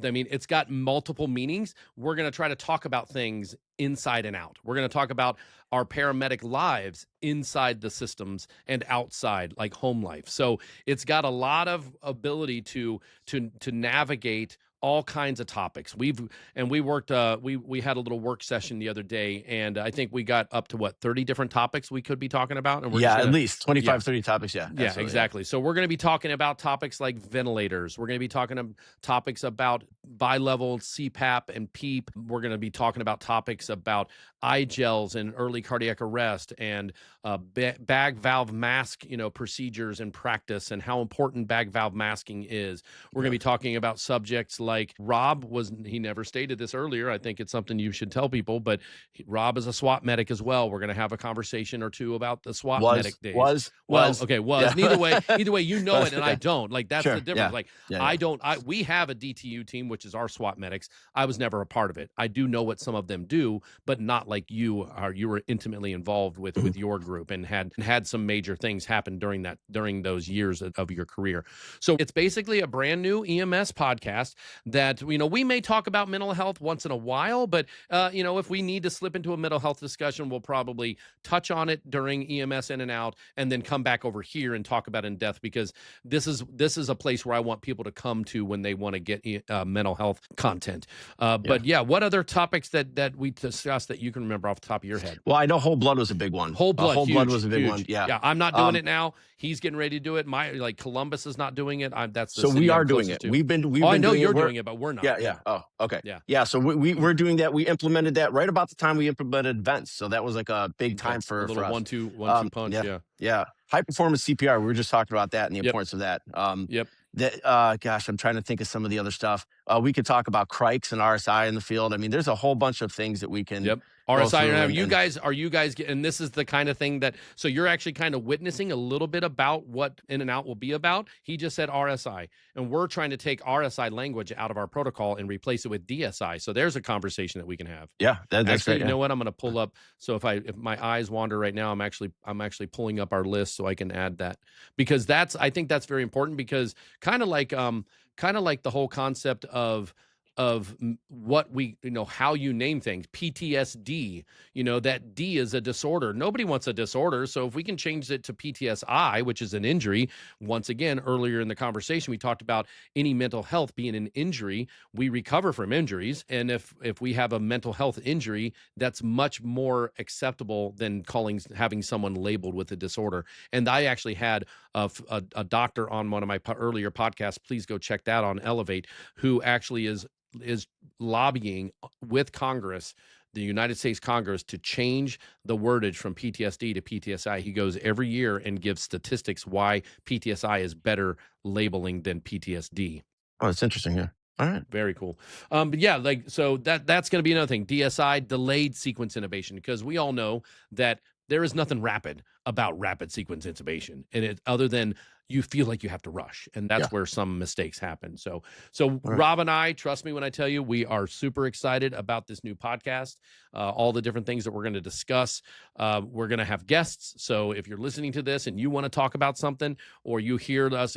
Speaker 2: I mean, it's got multiple meanings. We're going to try to talk about things inside and out. We're going to talk about our paramedic lives inside the systems and outside, like home life. So it's got a lot of ability to navigate all kinds of topics. We worked we had a little work session the other day, and I think we got up to what, 30 different topics we could be talking about, and we're just
Speaker 1: at
Speaker 2: gonna,
Speaker 1: least 25, 30 topics. Yeah,
Speaker 2: yeah,
Speaker 1: absolutely,
Speaker 2: exactly. So we're going to be talking about topics like ventilators. We're going to be talking topics about bi-level CPAP and PEEP. We're going to be talking about topics about eye gels and early cardiac arrest, and bag valve mask, procedures and practice, and how important bag valve masking is. We're going to be talking about subjects like he never stated this earlier. I think it's something you should tell people, but Rob is a SWAT medic as well. We're going to have a conversation or two about the SWAT medic days.
Speaker 1: Was.
Speaker 2: Yeah. Either way, it, and I don't. Like, that's
Speaker 1: Sure,
Speaker 2: the difference.
Speaker 1: yeah.
Speaker 2: Like,
Speaker 1: Yeah.
Speaker 2: we have a DTU team, which is our SWAT medics. I was never a part of it. I do know what some of them do, but not like you are. You were intimately involved with your group and had some major things happen during those years of your career. So it's basically a brand new EMS podcast that, we may talk about mental health once in a while, but if we need to slip into a mental health discussion, we'll probably touch on it during EMS In and Out, and then come back over here and talk about it in depth, because this is a place where I want people to come to when they want to get mental health content. But yeah, what other topics that we discussed that you can remember off the top of your head?
Speaker 1: Well, I know whole blood was a big one.
Speaker 2: Whole blood
Speaker 1: was a big one. Yeah.
Speaker 2: Yeah. I'm not doing it now. He's getting ready to do it. Columbus is not doing it. That's the
Speaker 1: So
Speaker 2: city
Speaker 1: we are
Speaker 2: I'm
Speaker 1: doing
Speaker 2: closest
Speaker 1: it.
Speaker 2: to.
Speaker 1: We've been
Speaker 2: I know
Speaker 1: doing
Speaker 2: you're
Speaker 1: it.
Speaker 2: doing it, but we're not.
Speaker 1: Yeah. Oh, okay.
Speaker 2: Yeah.
Speaker 1: Yeah. So we're doing that. We implemented that right about the time we implemented vents. So that was like a big time for
Speaker 2: a little
Speaker 1: us.
Speaker 2: 1-2 punch.
Speaker 1: Yeah. High performance CPR. We were just talking about that and the
Speaker 2: Yep.
Speaker 1: importance of that.
Speaker 2: Yep.
Speaker 1: Gosh, I'm trying to think of some of the other stuff. We could talk about crikes and RSI in the field. I mean, there's a whole bunch of things that we can.
Speaker 2: Yep. RSI. Are you guys and this is the kind of thing that, so you're actually kind of witnessing a little bit about what In and Out will be about. He just said RSI, and we're trying to take RSI language out of our protocol and replace it with DSI. So there's a conversation that we can have.
Speaker 1: Yeah, that's
Speaker 2: actually
Speaker 1: great.
Speaker 2: You know what? I'm going to pull up. So if my eyes wander right now, I'm actually pulling up our list so I can add that, because I think that's very important, because kind of like the whole concept of what we, how you name things, PTSD, that D is a disorder. Nobody wants a disorder. So if we can change it to PTSI, which is an injury, once again, earlier in the conversation, we talked about any mental health being an injury. We recover from injuries. And if we have a mental health injury, that's much more acceptable than having someone labeled with a disorder. And I actually had a doctor on one of my earlier podcasts. Please go check that on Elevate, who actually is lobbying with Congress, the United States Congress, to change the wordage from PTSD to PTSI. He goes every year and gives statistics why PTSI is better labeling than PTSD.
Speaker 1: Oh, that's interesting. Yeah. All right.
Speaker 2: Very cool. But yeah, so that's going to be another thing. DSI, delayed sequence intubation, because we all know that there is nothing rapid about rapid sequence intubation, and other than you feel like you have to rush, and that's where some mistakes happen. So right. Rob and I, trust me when I tell you, we are super excited about this new podcast, all the different things that we're going to discuss. We're going to have guests. So if you're listening to this and you want to talk about something, or you hear us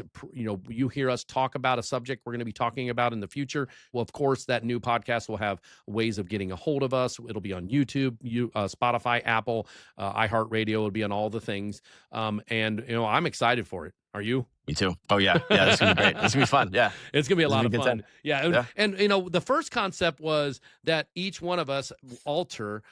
Speaker 2: talk about a subject we're going to be talking about in the future, well, of course, that new podcast will have ways of getting a hold of us. It'll be on YouTube, Spotify, Apple, iHeartRadio. It'll be on all the things. And I'm excited for it. Are you?
Speaker 1: Me too. Oh yeah. Yeah. This is gonna be great. This is gonna be fun. Yeah.
Speaker 2: It's gonna be a lot of
Speaker 1: good
Speaker 2: fun.
Speaker 1: time.
Speaker 2: Yeah. And the first concept was that each one of us alter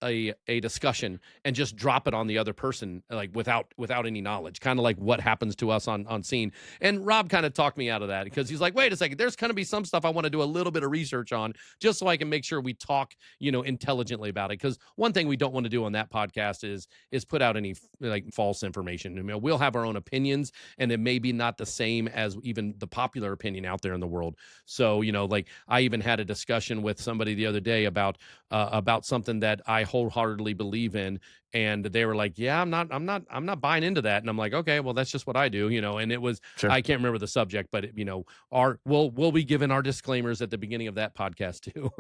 Speaker 2: a discussion and just drop it on the other person, like without any knowledge, kind of like what happens to us on scene. And Rob kind of talked me out of that, because he's like, wait a second, there's going to be some stuff I want to do a little bit of research on, just so I can make sure we talk, intelligently about it. Because one thing we don't want to do on that podcast is put out any like false information. We'll have our own opinions, and it may be not the same as even the popular opinion out there in the world. So, like I even had a discussion with somebody the other day about something that I wholeheartedly believe in, And they were like, yeah, I'm not buying into that. And I'm like, okay, well, that's just what I do, and it was,
Speaker 1: Sure.
Speaker 2: I can't remember the subject, but we'll be giving our disclaimers at the beginning of that podcast too.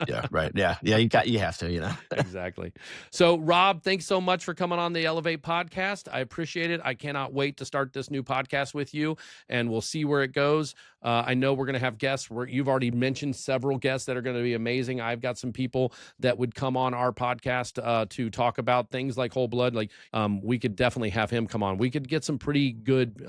Speaker 1: Yeah. Right. Yeah. Yeah. You have to,
Speaker 2: Exactly. So Rob, thanks so much for coming on the Elevate podcast. I appreciate it. I cannot wait to start this new podcast with you, and we'll see where it goes. I know we're going to have guests. You've already mentioned several guests that are going to be amazing. I've got some people that would come on our podcast to talk about things like whole blood. Like we could definitely have him come on. We could get some pretty good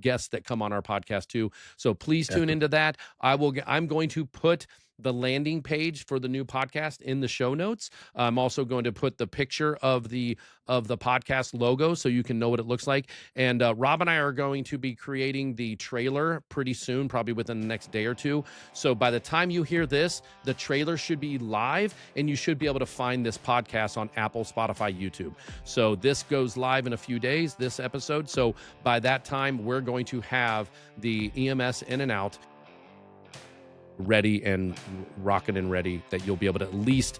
Speaker 2: guests that come on our podcast too. So please tune into that. I'm going to put the landing page for the new podcast in the show notes. I'm also going to put the picture of the podcast logo so you can know what it looks like. And Rob and I are going to be creating the trailer pretty soon, probably within the next day or two. So by the time you hear this, the trailer should be live, and you should be able to find this podcast on Apple, Spotify, YouTube. So this goes live in a few days, this episode. So by that time, we're going to have the EMS In and Out ready and rocking and ready, that you'll be able to at least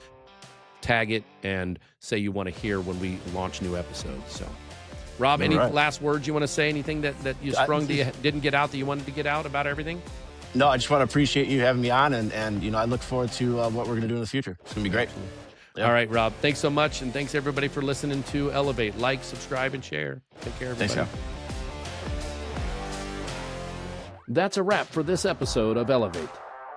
Speaker 2: tag it and say you want to hear when we launch new episodes. So Rob, any last words you want to say? Anything that you didn't get out that you wanted to get out about everything?
Speaker 1: No, I just want to appreciate you having me on, and I look forward to what we're going to do in the future. It's going to be great.
Speaker 2: All right, Rob, thanks so much, and thanks everybody for listening to Elevate. Like, subscribe, and share. Take care, everybody.
Speaker 1: Thanks,
Speaker 3: That's a wrap for this episode of Elevate,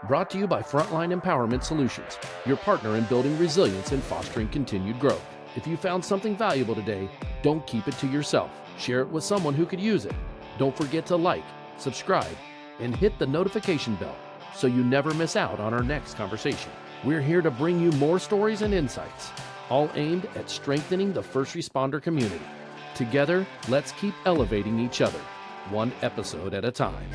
Speaker 3: brought to you by Frontline Empowerment Solutions, your partner in building resilience and fostering continued growth. If you found something valuable today, don't keep it to yourself. Share it with someone who could use it. Don't forget to like, subscribe, and hit the notification bell so you never miss out on our next conversation. We're here to bring you more stories and insights, all aimed at strengthening the first responder community. Together, let's keep elevating each other, one episode at a time.